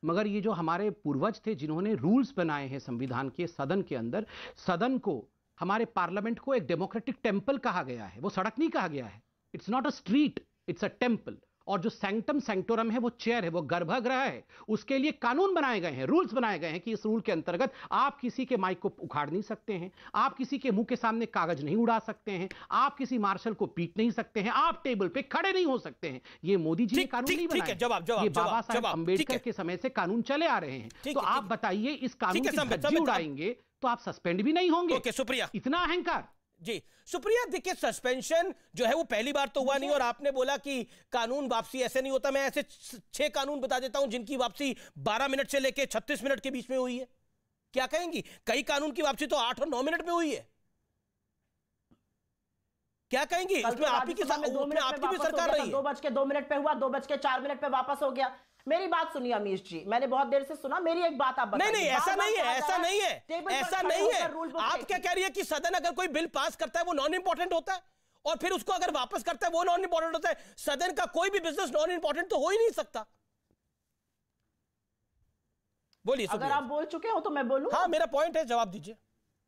मगर ये जो हमारे पूर्वज थे जिन्होंने रूल्स बनाए हैं संविधान के, सदन के अंदर, सदन को, हमारे पार्लियामेंट को एक डेमोक्रेटिक टेम्पल कहा गया है, वो सड़क नहीं कहा गया है। It's not a street, it's a temple. और जो सैंक्टम सैंक्टोरम है, वो चेयर है, वो गर्भगृह है। उसके लिए कानून बनाए गए हैं, रूल्स बनाए गए हैं कि इस रूल के अंतर्गत आप किसी के माइक को उखाड़ नहीं सकते हैं, आप किसी के मुंह के सामने कागज नहीं उड़ा सकते हैं, आप किसी मार्शल को पीट नहीं सकते हैं, आप टेबल पे खड़े नहीं हो सकते हैं। ये मोदी जी ने कानून नहीं बनाया, ये बाबा साहेब अंबेडकर के समय से कानून चले आ रहे हैं। तो आप बताइए, इस कानून की धज्जी उड़ाएंगे तो आप सस्पेंड भी नहीं होंगे। शुक्रिया। इतना अहंकार जी सुप्रिया, देखिए सस्पेंशन जो है वो पहली बार तो हुआ नहीं, और आपने बोला कि कानून वापसी ऐसे नहीं होता। मैं ऐसे 6 कानून बता देता हूं जिनकी वापसी 12 मिनट से लेकर 36 मिनट के बीच में हुई है। क्या कहेंगी? कई कानून की वापसी तो 8 और 9 मिनट में हुई है। क्या कहेंगी? इसमें आप ही की आपकी भी सरकार रही है। 2:02 पे हुआ, 2:04 पे वापस हो गया। मेरी बात सुनिए अमीश जी, मैंने बहुत देर से सुना, मेरी एक बात आप बताइए। नहीं, ऐसा नहीं है, ऐसा नहीं है, ऐसा नहीं है। आप क्या कह रही है कि सदन अगर कोई बिल पास करता है वो नॉन इंपॉर्टेंट होता है, और फिर उसको अगर वापस करता है वो नॉन इंपॉर्टेंट होता है? सदन का कोई भी बिजनेस नॉन इंपॉर्टेंट तो हो ही नहीं सकता। बोलिए। अगर आप बोल चुके हो तो मैं बोलूं? हाँ, मेरा पॉइंट है, जवाब दीजिए।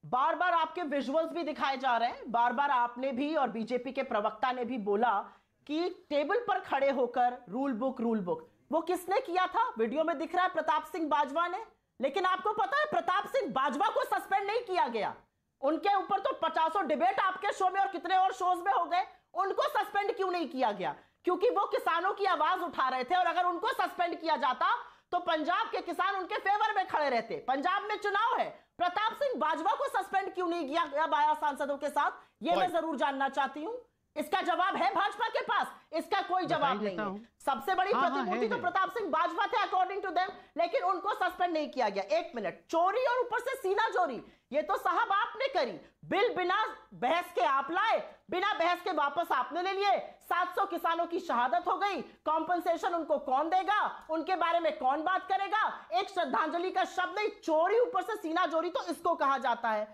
बार बार आपके विजुअल्स भी दिखाए जा रहे हैं, बार बार आपने भी और बीजेपी के प्रवक्ता ने भी बोला कि टेबल पर खड़े होकर रूल बुक। वो किसने किया था? वीडियो में दिख रहा है प्रताप सिंह बाजवा ने। लेकिन आपको पता है प्रताप सिंह बाजवा को सस्पेंड नहीं किया गया। उनके ऊपर तो 50 डिबेट आपके शो में और कितने और शोज में हो गए। उनको सस्पेंड क्यों नहीं किया गया? क्योंकि वो किसानों की आवाज उठा रहे थे, और अगर उनको सस्पेंड किया जाता तो पंजाब के किसान उनके फेवर में खड़े रहते। पंजाब में चुनाव है, प्रताप सिंह बाजवा को सस्पेंड क्यों नहीं किया गया 12 सांसदों के साथ? ये मैं जरूर जानना चाहती हूं। इसका जवाब है भाजपा के पास? इसका कोई जवाब नहीं है। सबसे बड़ी प्रतिमूर्ति तो प्रताप सिंह बाजवा थे अकॉर्डिंग टू देम, लेकिन उनको सस्पेंड नहीं किया गया। 1 मिनट, चोरी और ऊपर से सीना चोरी, ये तो साहब आपने करी। बिल बिना बहस के आप लाए, बिना बहस के वापस आपने ले लिए। 700 किसानों की शहादत हो गई। कॉम्पनसेशन उनको कौन देगा? उनके बारे में कौन बात करेगा? एक श्रद्धांजलि का शब्द नहीं, चोरी ऊपर से सीना चोरी तो इसको कहा जाता है।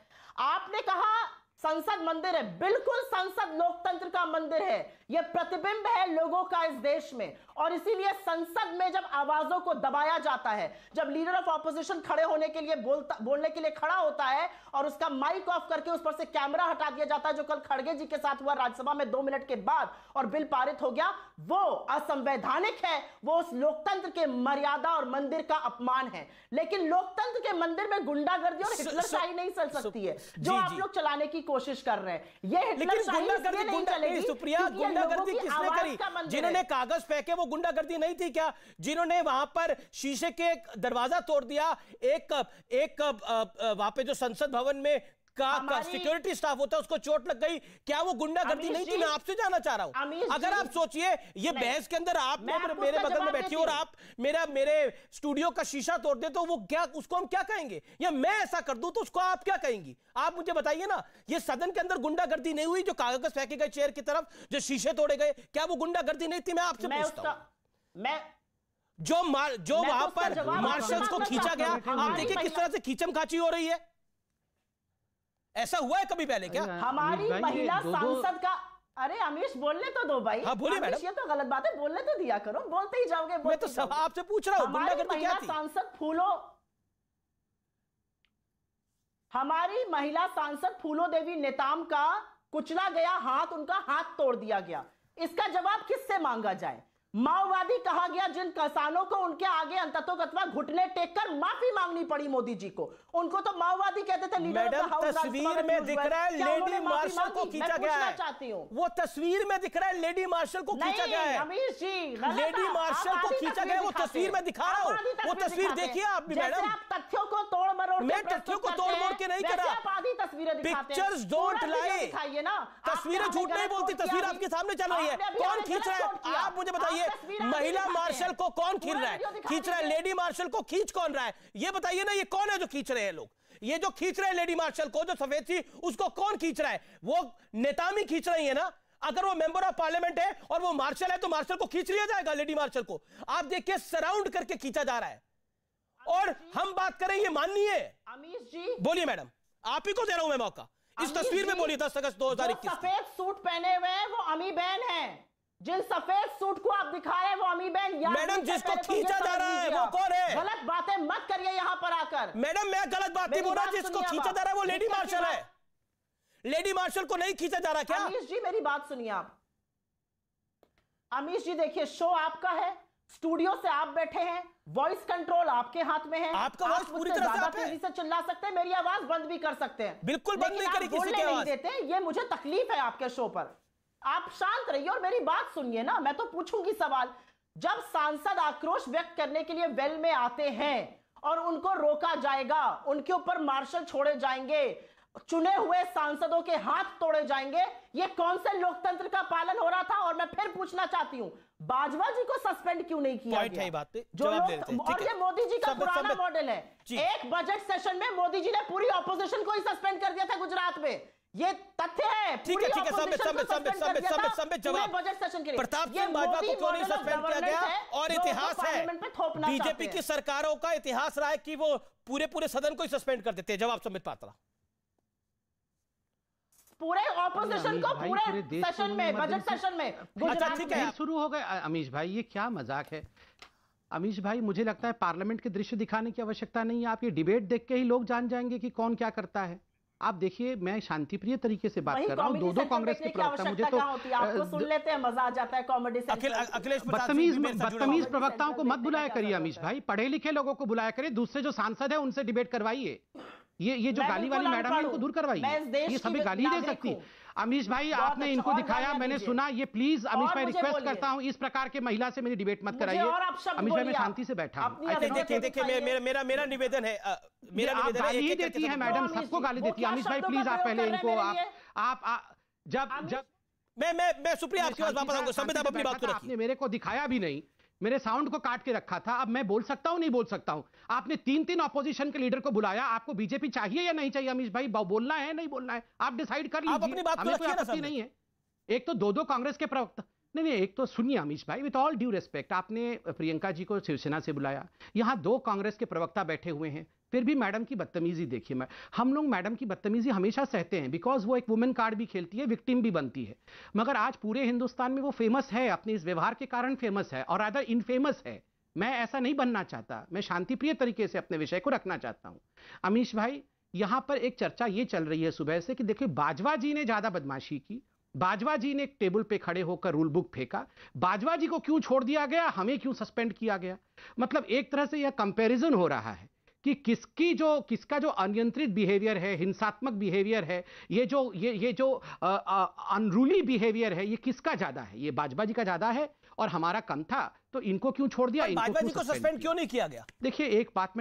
आपने कहा संसद मंदिर है, बिल्कुल संसद लोकतंत्र का मंदिर है, यह प्रतिबिंब है लोगों का इस देश में। और इसीलिए संसद में जब आवाजों को दबाया जाता है, जब लीडर ऑफ ऑपोजिशन खड़े होने के लिए बोलने के लिए खड़ा होता है और उसका माइक ऑफ करके उस पर से कैमरा हटा दिया जाता है, जो कल खड़गे जी के साथ हुआ राज्यसभा में 2 मिनट के बाद, और बिल पारित हो गया, वो असंवैधानिक है। वो उस लोकतंत्र के मर्यादा और मंदिर का अपमान है। लेकिन लोकतंत्र के मंदिर में गुंडागर्दी और हिटलरशाही नहीं चल सकती है, जो आप लोग चलाने की कोशिश कर रहे हैं। ये हिटलरशाही नहीं चलेगी। सुप्रिया, गुंडागर्दी किसने करी? जिन्होंने कागज फेंके वो गुंडागर्दी नहीं थी क्या? जिन्होंने वहां पर शीशे के दरवाजा तोड़ दिया, एक वहां पे जो संसद भवन में का सिक्योरिटी स्टाफ होता है उसको चोट लग गई, क्या वो गुंडागर्दी नहीं थी? मैं आपसे जानना चाह रहा हूं। अगर आप सोचिए ये बहस के अंदर आप मेरे बगल में बैठी हो और आप मेरे स्टूडियो का शीशा तोड़ दे तो वो क्या, उसको हम क्या कहेंगे? या मैं ऐसा कर दूं तो उसको आप क्या कहेंगी? आप मुझे बताइए ना। ये सदन के अंदर गुंडागर्दी नहीं हुई? जो कागज फेंके गए चेयर की तरफ, जो शीशे तोड़े गए, क्या वो गुंडागर्दी नहीं थी? मैं आपसे पूछता हूं। जो वहां पर मार्शल्स को खींचा गया, आप देखिए किस तरह से खींचम खाची हो रही है। ऐसा हुआ है कभी पहले क्या? हमारी महिला सांसद का, अरे अमीश बोलने तो दो भाई। हाँ बोलिए मैडम। ये तो गलत बात है, बोलने तो दिया करो, बोलते ही जाओगे। मैं तो सब आपसे पूछ रहा हूं, हमारी महिला सांसद फूलो देवी नेताम का कुचला गया हाथ, उनका हाथ तोड़ दिया गया। इसका जवाब किससे मांगा जाए? माओवादी कहा गया जिन किसानों को उनके आगे अंततोगत्वा घुटने टेककर माफी मांगनी पड़ी मोदी जी को, उनको तो माओवादी कहते थे। मैडम तस्वीर में दिख रहा है लेडी मार्शल को खींचा गया है। चाहती हूँ वो तस्वीर में दिख रहा है लेडी मार्शल को खींचा गया है। अमीश जी, लेडी मार्शल को खींचा गया, वो तस्वीर में दिखा रहा हूँ। वो तस्वीर देखिए आप भी मैडम। तथ्यों को तोड़ मरोड़, मैं तथ्यों को तोड़ मोड़ के नहीं कर रहा। आधी तस्वीरें पिक्चर्स डोंट लाई, दिखाइए ना। तस्वीरें झूठ नहीं बोलती। तस्वीर आपके सामने चल रही है, कौन खींच रहा है? आप मुझे बताइए, महिला मार्शल को कौन खींच रहा है? खींच रहा है लेडी मार्शल को, खींच कौन रहा है? ये बताइए ना, ये कौन है जो खींच रहे हैं लोग? ये जो खींच रहे हैं लेडी मार्शल को, जो सफेद थी, उसको कौन खींच रहा है? वो नेतामी खींच रही है ना। अगर वो मेंबर ऑफ पार्लियामेंट है और वो मार्शल है तो मार्शल को खींच लिया जाएगा। लेडी मार्शल को आप देखिए सराउंड करके खींचा जा रहा है। और हम बात करें, ये माननीय अमीश जी, बोलिए मैडम, आप ही को दे रहा हूं मैं मौका। इस तस्वीर में बोलिए 10 अगस्त 2021 सफेद सूट पहने हुए हैं वो अमी बहन है। जिन सफेद सूट को आप दिखा रहे हैं वो अमी बहन। मैडम जिसको खींचा जा रहा है वो कौन है? गलत बातें मत करिए यहां पर आकर। मैडम मैं गलत बात नहीं बोल रहा। जिसको खींचा जा रहा है वो लेडी मार्शल है। लेडी मार्शल को नहीं खींचा जा रहा क्या? अमीश जी मेरी बात सुनिए आप। अमीश जी देखिए, शो आपका है, स्टूडियो से आप बैठे हैं, वॉइस कंट्रोल आपके हाथ में है। आपका वॉइस पूरी तरह से तेजी से चिल्ला सकते हैं, मेरी आवाज बंद भी कर सकते हैं। बिल्कुल बंद नहीं करी किसी की आवाज। देते, ये मुझे तकलीफ है आपके शो पर। आप शांत रहिए और मेरी बात सुनिए ना। मैं तो पूछूंगी सवाल। जब सांसद आक्रोश व्यक्त करने के लिए वेल में आते हैं और उनको रोका जाएगा, उनके ऊपर मार्शल छोड़े जाएंगे, चुने हुए सांसदों के हाथ तोड़े जाएंगे। ये कौन से लोकतंत्र का पालन हो रहा था? और मैं फिर पूछना चाहती हूं, बाजवा जी को सस्पेंड क्यों नहीं किया गया? है बात पे जो लोग, और ये मोदी जी का पुराना मॉडल है। जी। एक बजट सेशन में मोदी जी ने पूरी ऑपोजिशन को ही सस्पेंड कर दिया था गुजरात में। ये तथ्य है। ठीक है, जवाब बजट सेशन के लिए प्रताप सिंह बाजवा को क्यों नहीं सस्पेंड किया गया? और इतिहास है, बीजेपी की सरकारों का इतिहास रहा है कि वो पूरे सदन को ही सस्पेंड कर देते हैं। जवाब संबित पात्रा। पूरे ऑपोजिशन को पूरे सेशन में, बजट सेशन में गुजरात में शुरू हो गए। अमीश भाई ये क्या मजाक है? अमीश भाई मुझे लगता है पार्लियामेंट के दृश्य दिखाने की आवश्यकता नहीं है। आप ये डिबेट देख के ही लोग जान जाएंगे कि कौन क्या करता है। आप देखिए, मैं शांतिप्रिय तरीके से बात कर रहा हूँ। दो कांग्रेस के प्रवक्ता, मुझे तो आपको सुन लेते हैं, मजा आ जाता है कॉमेडी से। अखिलेश बदतमीज प्रवक्ताओं को मत बुलाया करिए अमीश भाई, पढ़े लिखे लोगों को बुलाया करिए। दूसरे जो सांसद है उनसे डिबेट करवाइए। ये जो गाली वाली मैडम है इनको दूर करवाइए। ये सभी गाली दे सकती। अमीश भाई आपने इनको दिखाया, मैंने सुना। ये प्लीज अमीश भाई रिक्वेस्ट करता हूं, इस प्रकार के महिला से मेरी डिबेट मत कराइए। अमीश भाई मैं शांति से बैठा हूं। देखिए मेरा निवेदन है, मेरा निवेदन है। गाली देती है मैडम, सबको गाली देती है। अमीश भाई प्लीज आप पहले इनको आप जब मैं सुप्रिया आपके पास वापस आऊंगा। संबित आप अपनी बात को रखिए। आपने मेरे को दिखाया भी नहीं, मेरे साउंड को काट के रखा था। अब मैं बोल सकता हूं नहीं बोल सकता हूं? आपने 3 ऑपोजिशन के लीडर को बुलाया। आपको बीजेपी चाहिए या नहीं चाहिए अमीश भाई? बोलना है नहीं बोलना है आप डिसाइड कर लीजिए। अपनी बात को रखिए ना। नहीं है। एक तो दो कांग्रेस के प्रवक्ता, नहीं एक तो सुनिए अमीश भाई, विद ऑल ड्यू रिस्पेक्ट, आपने प्रियंका जी को शिवसेना से बुलाया। यहां 2 कांग्रेस के प्रवक्ता बैठे हुए हैं, फिर भी मैडम की बदतमीजी देखिए। हम लोग मैडम की बदतमीजी हमेशा सहते हैं, बिकॉज वो एक वुमेन कार्ड भी खेलती है, विक्टिम भी बनती है। मगर आज पूरे हिंदुस्तान में वो फेमस है, अपने इस व्यवहार के कारण फेमस है, और रादर इनफेमस है। मैं ऐसा नहीं बनना चाहता, मैं शांतिप्रिय तरीके से अपने विषय को रखना चाहता हूं। अमीश भाई यहां पर एक चर्चा ये चल रही है सुबह से कि देखिए बाजवा जी ने ज्यादा बदमाशी की, बाजवा जी ने एक टेबल पे खड़े होकर रूल बुक फेंका, बाजवा जी को क्यों छोड़ दिया गया, हमें क्यों सस्पेंड किया गया। मतलब एक तरह से यह कंपैरिजन हो रहा है कि किसका जो अनियंत्रित बिहेवियर है, हिंसात्मक बिहेवियर है, ये जो अनरूली बिहेवियर है, ये किसका ज्यादा है? ये बाजवा जी का ज्यादा है और हमारा कम था, तो इनको क्यों छोड़ दिया? बाजवा जी को सस्पेंड क्यों नहीं किया गया? देखिए एक बात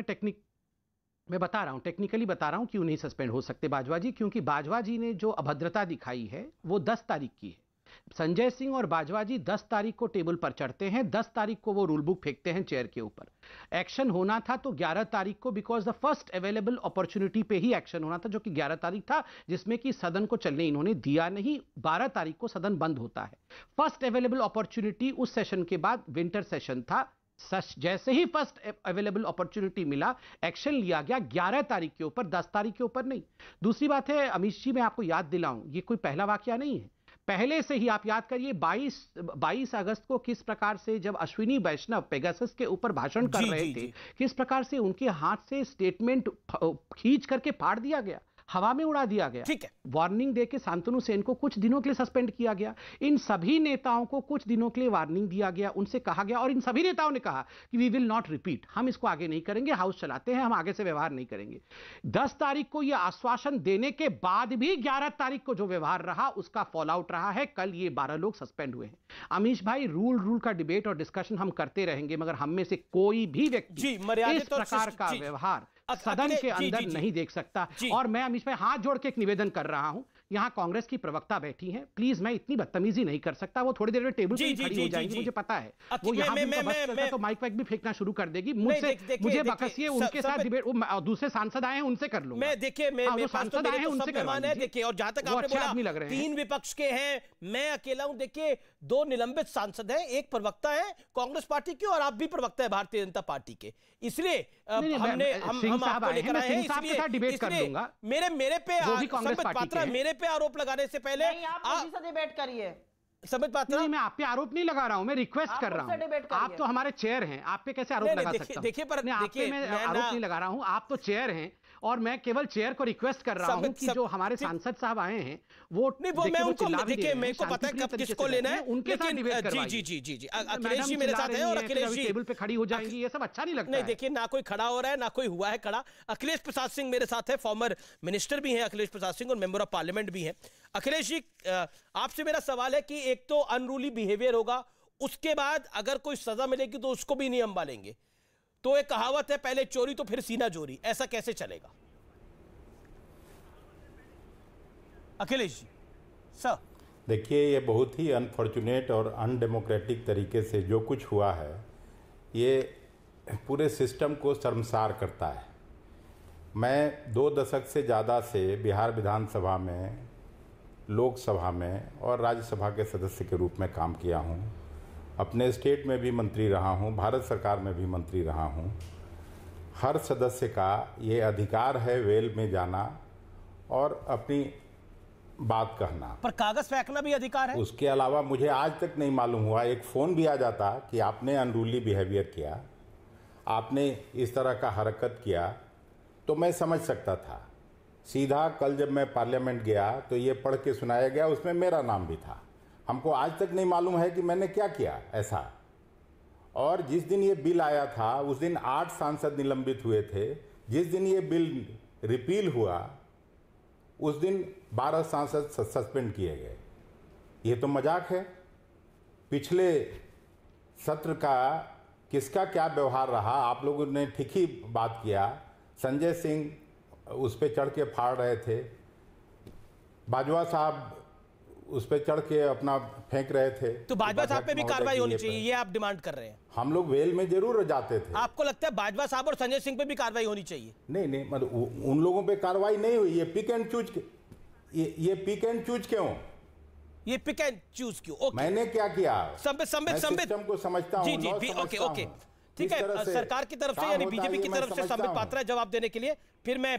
मैं बता रहा हूं, टेक्निकली बता रहा हूं क्यों नहीं सस्पेंड हो सकते बाजवा जी। क्योंकि बाजवा जी ने जो अभद्रता दिखाई है वो 10 तारीख की है। संजय सिंह और बाजवा जी 10 तारीख को टेबल पर चढ़ते हैं, 10 तारीख को वो रूल बुक फेंकते हैं चेयर के ऊपर। एक्शन होना था तो 11 तारीख को, because the first available opportunity पे ही एक्शन होना था, जो कि 11 तारीख था, जिसमें कि सदन को चलने इन्होंने दिया नहीं। 12 तारीख को सदन बंद होता है। फर्स्ट अवेलेबल अपॉर्चुनिटी उस सेशन के बाद विंटर सेशन था। जैसे ही फर्स्ट अवेलेबल अपॉर्चुनिटी मिला, एक्शन लिया गया 11 तारीख के ऊपर, 10 तारीख के ऊपर नहीं। दूसरी बात है अमीश जी, मैं आपको याद दिलाऊं, ये कोई पहला वाकया नहीं है। पहले से ही आप याद करिए 22 अगस्त को किस प्रकार से जब अश्विनी वैष्णव पेगासस के ऊपर भाषण कर रहे थे, किस प्रकार से उनके हाथ से स्टेटमेंट खींच करके फाड़ दिया गया, हवा में उड़ा दिया गया। ठीक है। वार्निंग देके शांतनु सेन को कुछ दिनों के लिए सस्पेंड किया गया। इन सभी नेताओं को कुछ दिनों के लिए वार्निंग दिया गया, उनसे कहा गया, और इन सभी नेताओं ने कहा कि वी विल नॉट रिपीट, हम इसको आगे नहीं करेंगे, हाउस चलाते हैं, हम आगे से व्यवहार नहीं करेंगे। 10 तारीख को यह आश्वासन देने के बाद भी 11 तारीख को जो व्यवहार रहा उसका फॉल आउट रहा है। कल ये 12 लोग सस्पेंड हुए हैं। अमीश भाई रूल का डिबेट और डिस्कशन हम करते रहेंगे, मगर हम में से कोई भी व्यक्ति इस प्रकार का व्यवहार सदन के अंदर नहीं देख सकता। और मैं अमीश भाई हाथ जोड़ के एक निवेदन कर रहा हूं, यहां कांग्रेस की प्रवक्ता बैठी हैं, प्लीज मैं इतनी बदतमीजी नहीं कर सकता। वो थोड़ी देर में टेबल पे खड़ी हो जाएंगी, मुझे पता है। वो यहां भी तो माइक वाइक भी फेंकना शुरू कर देगी। मुझे बकसिए, उनके साथ डिबेट, दूसरे सांसद आए हैं उनसे कर लूंगा। मैं देखिए सांसद आए हैं उनसे करवाना है। देखिए, और जहां तक आपने बोला 3 विपक्ष के हैं, मैं अकेला हूं। देखिए 2 निलंबित सांसद हैं, एक प्रवक्ता है कांग्रेस पार्टी के, और आप भी प्रवक्ता है भारतीय जनता पार्टी के। इसलिए हम आपको लेकर आए हैं, इसलिए डिबेट कर दूंगा। मेरे पे पात्रा मेरे पे आरोप लगाने से पहले आप डिबेट करिए। संबित पात्रा, मैं आप पे आरोप नहीं लगा रहा हूं, मैं रिक्वेस्ट कर रहा हूं। आप तो हमारे चेयर हैं, आप पे कैसे आरोप लगा सकता हूं? देखिए पर आप पे मैं आरोप नहीं लगा रहा हूं, आप तो चेयर हैं, और मैं केवल चेयर को रिक्वेस्ट कर रहा हूं कि जो हमारे सांसद साहब आए हैं वो नहीं, वो मैं उनको देखिए, मेरे को पता है कब किसको लेना है, उनके साथ डिबेट करवाइए। जी अखिलेश जी मेरे साथ हैं, और अखिलेश जी टेबल पे खड़ी हो जाएंगी, ये सब अच्छा नहीं लगता। नहीं देखिए, ना कोई खड़ा हो रहा है ना कोई हुआ है खड़ा। अखिलेश प्रसाद सिंह मेरे साथ है, फॉर्मर मिनिस्टर भी हैं अखिलेश प्रसाद सिंह, और मेंबर ऑफ पार्लियामेंट भी हैं। अखिलेश जी, आपसे मेरा सवाल है कि एक तो अनरूली बिहेवियर होगा, उसके बाद अगर कोई सजा मिलेगी तो उसको भी नहीं हम पालेंगे। तो एक कहावत है, पहले चोरी तो फिर सीना चोरी, ऐसा कैसे चलेगा? अखिलेश जी सर। देखिए, ये बहुत ही अनफॉर्चुनेट और अनडेमोक्रेटिक तरीके से जो कुछ हुआ है, ये पूरे सिस्टम को शर्मसार करता है। मैं 2 दशक से ज़्यादा से बिहार विधानसभा में, लोकसभा में और राज्यसभा के सदस्य के रूप में काम किया हूँ। अपने स्टेट में भी मंत्री रहा हूँ, भारत सरकार में भी मंत्री रहा हूँ। हर सदस्य का ये अधिकार है वेल में जाना और अपनी बात कहना, पर कागज फेंकना भी अधिकार है। उसके अलावा मुझे आज तक नहीं मालूम हुआ, एक फ़ोन भी आ जाता कि आपने अनरूली बिहेवियर किया, आपने इस तरह का हरकत किया, तो मैं समझ सकता था। सीधा कल जब मैं पार्लियामेंट गया तो ये पढ़ के सुनाया गया, उसमें मेरा नाम भी था। हमको आज तक नहीं मालूम है कि मैंने क्या किया ऐसा। और जिस दिन ये बिल आया था उस दिन 8 सांसद निलंबित हुए थे। जिस दिन ये बिल रिपील हुआ उस दिन 12 सांसद सस्पेंड किए गए। ये तो मजाक है। पिछले सत्र का किसका क्या व्यवहार रहा, आप लोगों ने ठीक ही बात किया। संजय सिंह उस पर चढ़ के फाड़ रहे थे, बाजवा साहब उस पर चढ़ के अपना फेंक रहे थे। तो बाजवा साहब पे भी कार्रवाई होनी चाहिए, ये आप डिमांड कर रहे हैं। हम लोग वेल में जरूर जाते थे। आपको लगता है बाजवा साहब और संजय सिंह पे भी कार्रवाई होनी चाहिए? नहीं, मतलब उन लोगों पे कार्रवाई नहीं हुई। ये पिक एंड चूज, ये पिक एंड चूज क्यों? ये पिक एंड चूज क्यों? ओके, मैंने क्या किया? संबित सिस्टम को समझता हूं। जी जी, ओके ठीक है। सरकार की तरफ से यानी बीजेपी की तरफ से संबित पात्रा जवाब देने के लिए, फिर मैं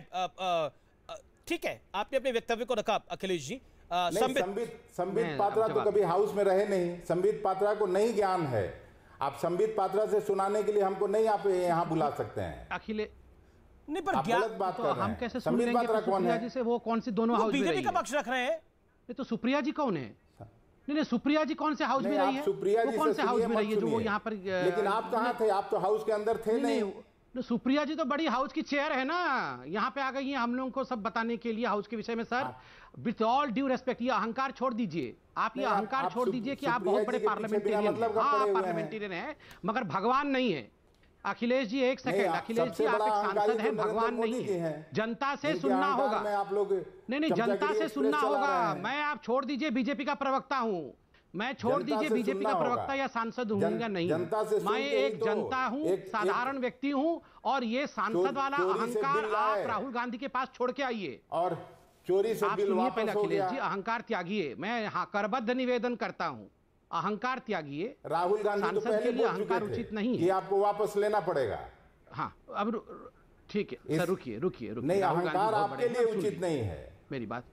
ठीक है, आपने अपने वक्तव्य को रखा अखिलेश जी। संबित पात्रा तो कभी हाउस में रहे नहीं। संबित पात्रा को नहीं ज्ञान है। आप संबित पात्रा से सुनाने के लिए हमको नहीं आप यहाँ बुला सकते हैं। अखिलेश नहीं, पर गलत बात कर रहे हैं। हम कैसे सुन लेंगे? सुप्रिया जी से वो कौन सी दोनों हाउस में बीजेपी का पक्ष रख रहे हैं? ये तो सुप्रिया जी कौन है? नहीं, सुप्रिया जी कौन से हाउस में रही है? सुप्रिया जी कौन से हाउस में रही है जो वो यहाँ पर? लेकिन आप कहाँ थे? आप तो हाउस के अंदर थे नहीं। सुप्रिया जी तो बड़ी हाउस की चेयर है ना, यहाँ पे आ गई है हम लोगों को सब बताने के लिए हाउस के विषय में। Sir, with all due respect, ये अहंकार छोड़ दीजिए। आप ये अहंकार छोड़ दीजिए कि आप बहुत बड़े पार्लियामेंटेरियन हैं, मगर भगवान नहीं है। अखिलेश जी एक सेकंड, अखिलेश जी आप एक सांसद हैं, भगवान नहीं है। जनता से सुनना होगा। नहीं, जनता से सुनना होगा। मैं, आप छोड़ दीजिए बीजेपी का प्रवक्ता हूँ, मैं छोड़ दीजिए बीजेपी का प्रवक्ता या सांसद हूँ या नहीं, मैं एक जनता हूँ, साधारण व्यक्ति हूँ। और ये सांसद वाला अहंकार आप राहुल गांधी के पास छोड़ के आइए। और चोरी से बिल वापस पहले अखिलेश जी अहंकार त्यागिए। मैं करबद्ध निवेदन करता हूँ, अहंकार त्यागिए। राहुल गांधी तो पहले के लिए अहंकार उचित नहीं है, ये आपको वापस लेना पड़ेगा। हाँ, अब ठीक है सर, रुकिए। नहीं, अहंकार आपके लिए उचित नहीं है। मेरी बात,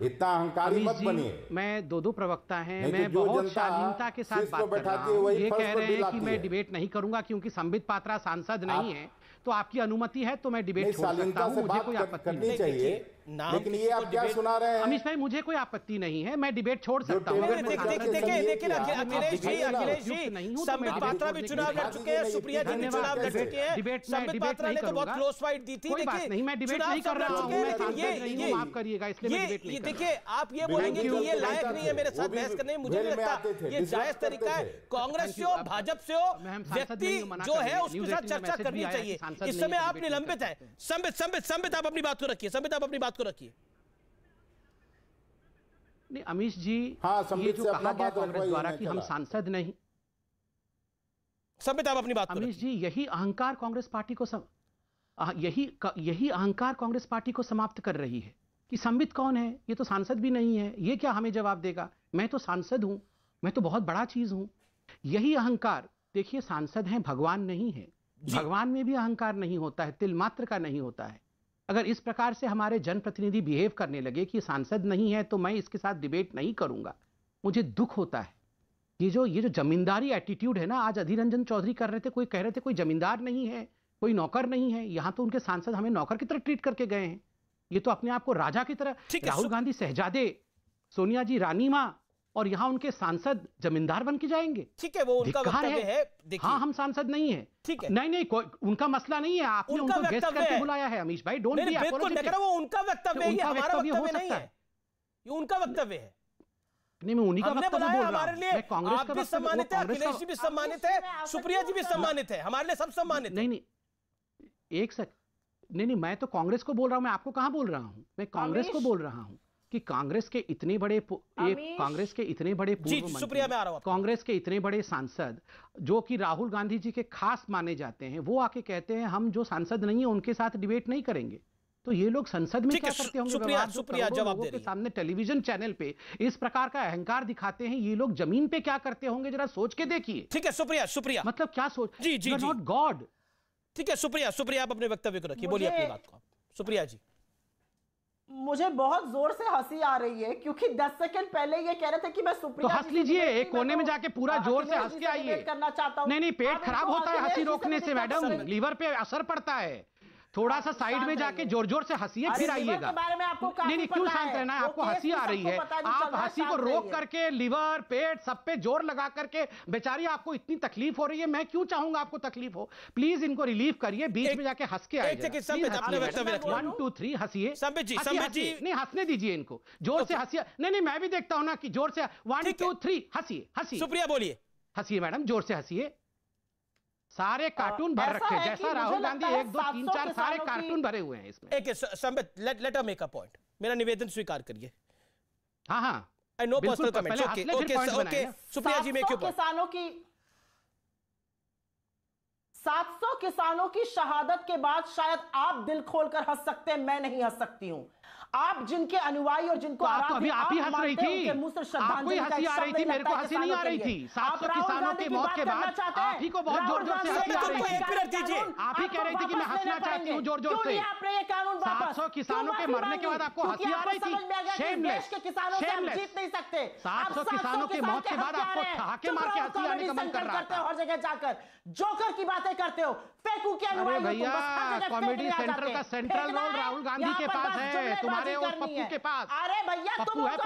इतना अहंकारी मत बनिए। मैं दो प्रवक्ता हैं, मैं बहुत शालीनता के साथ बात कर रहा हूं। ये कह रहे हैं कि मैं डिबेट नहीं करूंगा क्योंकि संबित पात्रा सांसद नहीं है, तो आपकी अनुमति है तो मैं डिबेट छोड़ सकता हूं। मुझे कोई आपत्ति नहीं चाहिए, लेकिन ये आप क्या सुना रहे हैं? अमित भाई, मुझे कोई आपत्ति नहीं है, मैं डिबेट छोड़ सकता हूं। देखिए अखिलेश जी, संबित पात्रा भी चुनाव लड़ चुके हैं, सुप्रिया जी भी चुनाव लड़ चुके हैं। संबित पात्रा ने तो बहुत क्लोज फाइट दी थी। नहीं, मैं डिबेट नहीं कर रहा हूं, माफ करिएगा, इसलिए मैं डिबेट नहीं कर रहा। देखिए, आप ये बोलेंगे कि ये लायक नहीं है मेरे साथ बहस करने, मुझे नहीं लगता ये जायज तरीका है। कांग्रेस से हो, भाजपा से हो, व्यक्ति जो है उसके साथ चर्चा करनी चाहिए। इस समय आप निलंबित है। संबित आप अपनी बात को रखिए, संबित आप अपनी बात को रखिए। नहीं अमीश जी, हाँ, ये जो कहा गया कांग्रेस द्वारा कि हम सांसद नहीं, संबित आप अपनी बात को अमीश जी, यही अहंकार कांग्रेस पार्टी को यही अहंकार कांग्रेस पार्टी को समाप्त कर रही है कि संबित कौन है, ये तो सांसद भी नहीं है, ये क्या हमें जवाब देगा? मैं तो सांसद हूं, मैं तो बहुत बड़ा चीज हूं। यही अहंकार, देखिए सांसद हैं, भगवान नहीं है। भगवान में भी अहंकार नहीं होता है, तिल मात्र का नहीं होता है। अगर इस प्रकार से हमारे जनप्रतिनिधि बिहेव करने लगे कि सांसद नहीं है तो मैं इसके साथ डिबेट नहीं करूंगा, मुझे दुख होता है। ये जो जमींदारी एटीट्यूड है ना, आज अधीर रंजन चौधरी कर रहे थे, कोई कह रहे थे कोई जमींदार नहीं है, कोई नौकर नहीं है। यहां तो उनके सांसद हमें नौकर की तरह ट्रीट करके गए हैं। ये तो अपने आप को राजा की तरह, राहुल गांधी शहजादे, सोनिया जी रानी मां, और यहां उनके सांसद जमींदार बन के जाएंगे। ठीक है, वो उनका वक्तव्य है। हाँ, हम सांसद नहीं है, ठीक है। नहीं, उनका मसला नहीं है, आपने उनको गेस्ट करके बुलाया है अमीश भाई, डोंट बी अपोलोजेटिक। वो उनका वक्तव्य है, ये हमारा वक्तव्य नहीं है, ये उनका वक्तव्य है। नहीं, मैं उन्हीं का वक्तव्य बोल रहा हूं। हमारे लिए कांग्रेस का भी सम्मानित है, अखिलेश जी भी सम्मानित है, सुप्रिया जी भी सम्मानित है, हमारे लिए सब सम्मानित है। नहीं, एक सेकंड, नहीं, मैं तो कांग्रेस को बोल रहा हूं, मैं आपको कहां बोल रहा हूं? मैं कांग्रेस को बोल रहा हूं कि कांग्रेस के इतने बड़े कांग्रेस के इतने बड़े पूर्व मंत्री, कांग्रेस के इतने बड़े सांसद जो कि राहुल गांधी जी के खास माने जाते हैं, वो आके कहते हैं हम जो सांसद नहीं है उनके साथ डिबेट नहीं करेंगे। तो ये लोग संसद में क्या करते होंगे? शुक्रिया जवाब के सामने टेलीविजन चैनल पे इस प्रकार का अहंकार दिखाते हैं, ये लोग जमीन पे क्या करते होंगे जरा सोच के देखिए। ठीक है, शुक्रिया। मतलब क्या सोच, जी नॉट गॉड। ठीक है, शुक्रिया, आप अपने वक्तव्य को रखिए, बोलिए अपनी बात को। शुक्रिया जी। मुझे बहुत जोर से हंसी आ रही है क्योंकि 10 सेकंड पहले ये कह रहे थे कि मैं सुप्रिया, तो हंस लीजिए, एक कोने में जाके पूरा जोर से हंस के आइए। करना चाहता हूं। नहीं, पेट खराब होता है हंसी रोकने से मैडम, लीवर पे असर पड़ता है। थोड़ा सा साइड में जाके जोर जोर से हंसिए, फिर आइएगा। नहीं, क्यों शांत रहना है? आपको हंसी आ रही है, आप हंसी को रोक करके लीवर पेट सब पे जोर लगा करके, बेचारी आपको इतनी तकलीफ हो रही है, मैं क्यों चाहूंगा आपको तकलीफ हो? प्लीज इनको रिलीव करिए, बीच में जाके हंस के आइए। 1 2 3 हंसिए। नहीं, हंसने दीजिए इनको, जोर से हंसिए। नहीं, मैं भी देखता हूं ना कि जोर से 1 2 3 हंसिए। शुक्रिया, बोलिए। हंसिए मैडम, जोर से हंसिए। सारे कार्टून भर रखे, जैसा राहुल गांधी 1 2 3 4 सारे कार्टून भरे हुए हैं इसमें। एक Sambit, let us make a point. मेरा निवेदन स्वीकार करिए। हाँ, I no personal comments. Okay, Supriya ji, make your point. किसानों की 700 किसानों की शहादत के बाद शायद आप दिल खोलकर हंस सकते हैं, मैं नहीं हंस सकती हूं। आप जिनके अनुयायी और जिनको तो अभी आप ही हंस रही थी, आपको हंसी आ रही थी, मेरे को हंसी नहीं आ रही थी। 700 किसानों के मौत के बाद आप ही को बहुत जोर जोर से हंसी आ रही थी। आप ही कह रही थी कि मैं हंसना चाहती हूँ जोर जोर से। 700 किसानों के मरने के बाद आपको हंसी आ रही थी? शेमलेस, जीत नहीं सकते। 700 किसानों के मौत के बाद आपको ठहाके मार के हंसी आने का मन कर रहा था। हर जगह जाकर जोकर की बातें करते हो, फेंकू के अनुयायी। भैया, कॉमेडी सेंट्रल का सेंट्रल रोल राहुल गांधी के पास है, तुम्हारे और पप्पू के पास। अरे भैया, पप्पू है,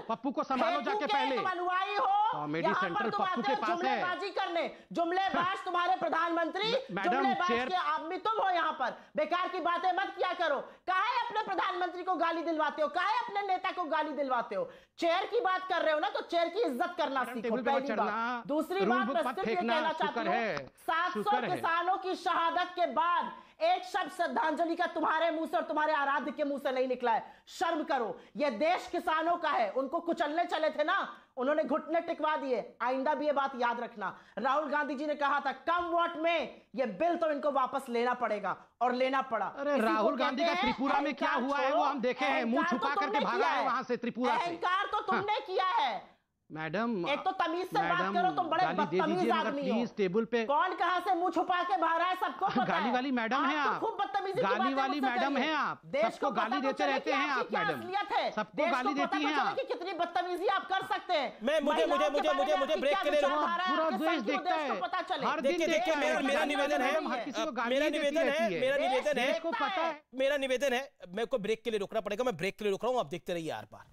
पप्पू को संभालो जाके पहले। अनुयायी हो, कॉमेडी सेंट्रल पप्पू के पास है। जुमलेबाजी करने, जुमलेबाज तुम्हारे प्रधानमंत्री, जुमलेबाज के आदमी तुम हो। यहाँ पर बेकार की बातें मत किया करो। काहे अपने प्रधानमंत्री को गाली दिलवाते हो? काहे अपने नेता को गाली दिलवाते हो? चेयर की बात कर रहे हो ना, तो चेयर की इज्जत करना सीखो, पहली बात। दूसरी बात, मैं सिर्फ ये कहना चाहती हूँ, 700 किसानों की शहादत के बाद एक शब्द श्रद्धांजलि का तुम्हारे मुंह से और तुम्हारे आराध्य के मुंह से नहीं निकला है। शर्म करो। यह देश किसानों का है, उनको कुचलने चले थे ना, उन्होंने घुटने टिकवा दिए। आइंदा भी ये बात याद रखना। राहुल गांधी जी ने कहा था कम वोट में ये बिल तो इनको वापस लेना पड़ेगा, और लेना पड़ा। अरे राहुल गांधी का त्रिपुरा में क्या हुआ है वो हम देखे हैं, मुंह छुपा करके भागा है वहां से त्रिपुरा से। अहंकार तो तुमने किया है मैडम। एक तो तमीज से बात करो, तुम बड़े बदतमीज आदमी हो। टेबल पे कौन कहां से मुंह छुपा के बाहर है सबको पता है। गाली वाली मैडम है आप, खूब बदतमीजी गाली वाली मैडम है आप, सबको गाली देते रहते हैं आप मैडम, सबको गाली देती हैं आप। कितनी बदतमीजी आप कर सकते हैं। मैं मुझे ब्रेक के लिए पूरा देश देखता है हर दिन। देखिए, मेरा निवेदन है, मेरा निवेदन है, मेरे को ब्रेक के लिए रुकना पड़ेगा, मैं ब्रेक के लिए रुक रहा हूं, आप देखते रहिए आर पार।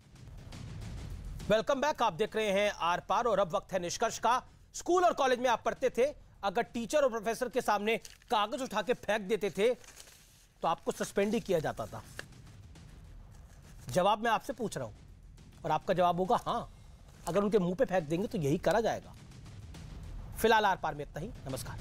वेलकम बैक, आप देख रहे हैं आर पार और अब वक्त है निष्कर्ष का। स्कूल और कॉलेज में आप पढ़ते थे, अगर टीचर और प्रोफेसर के सामने कागज उठा के फेंक देते थे तो आपको सस्पेंड ही किया जाता था। जवाब मैं आपसे पूछ रहा हूं और आपका जवाब होगा हां। अगर उनके मुंह पे फेंक देंगे तो यही करा जाएगा। फिलहाल आर पार में इतना ही, नमस्कार।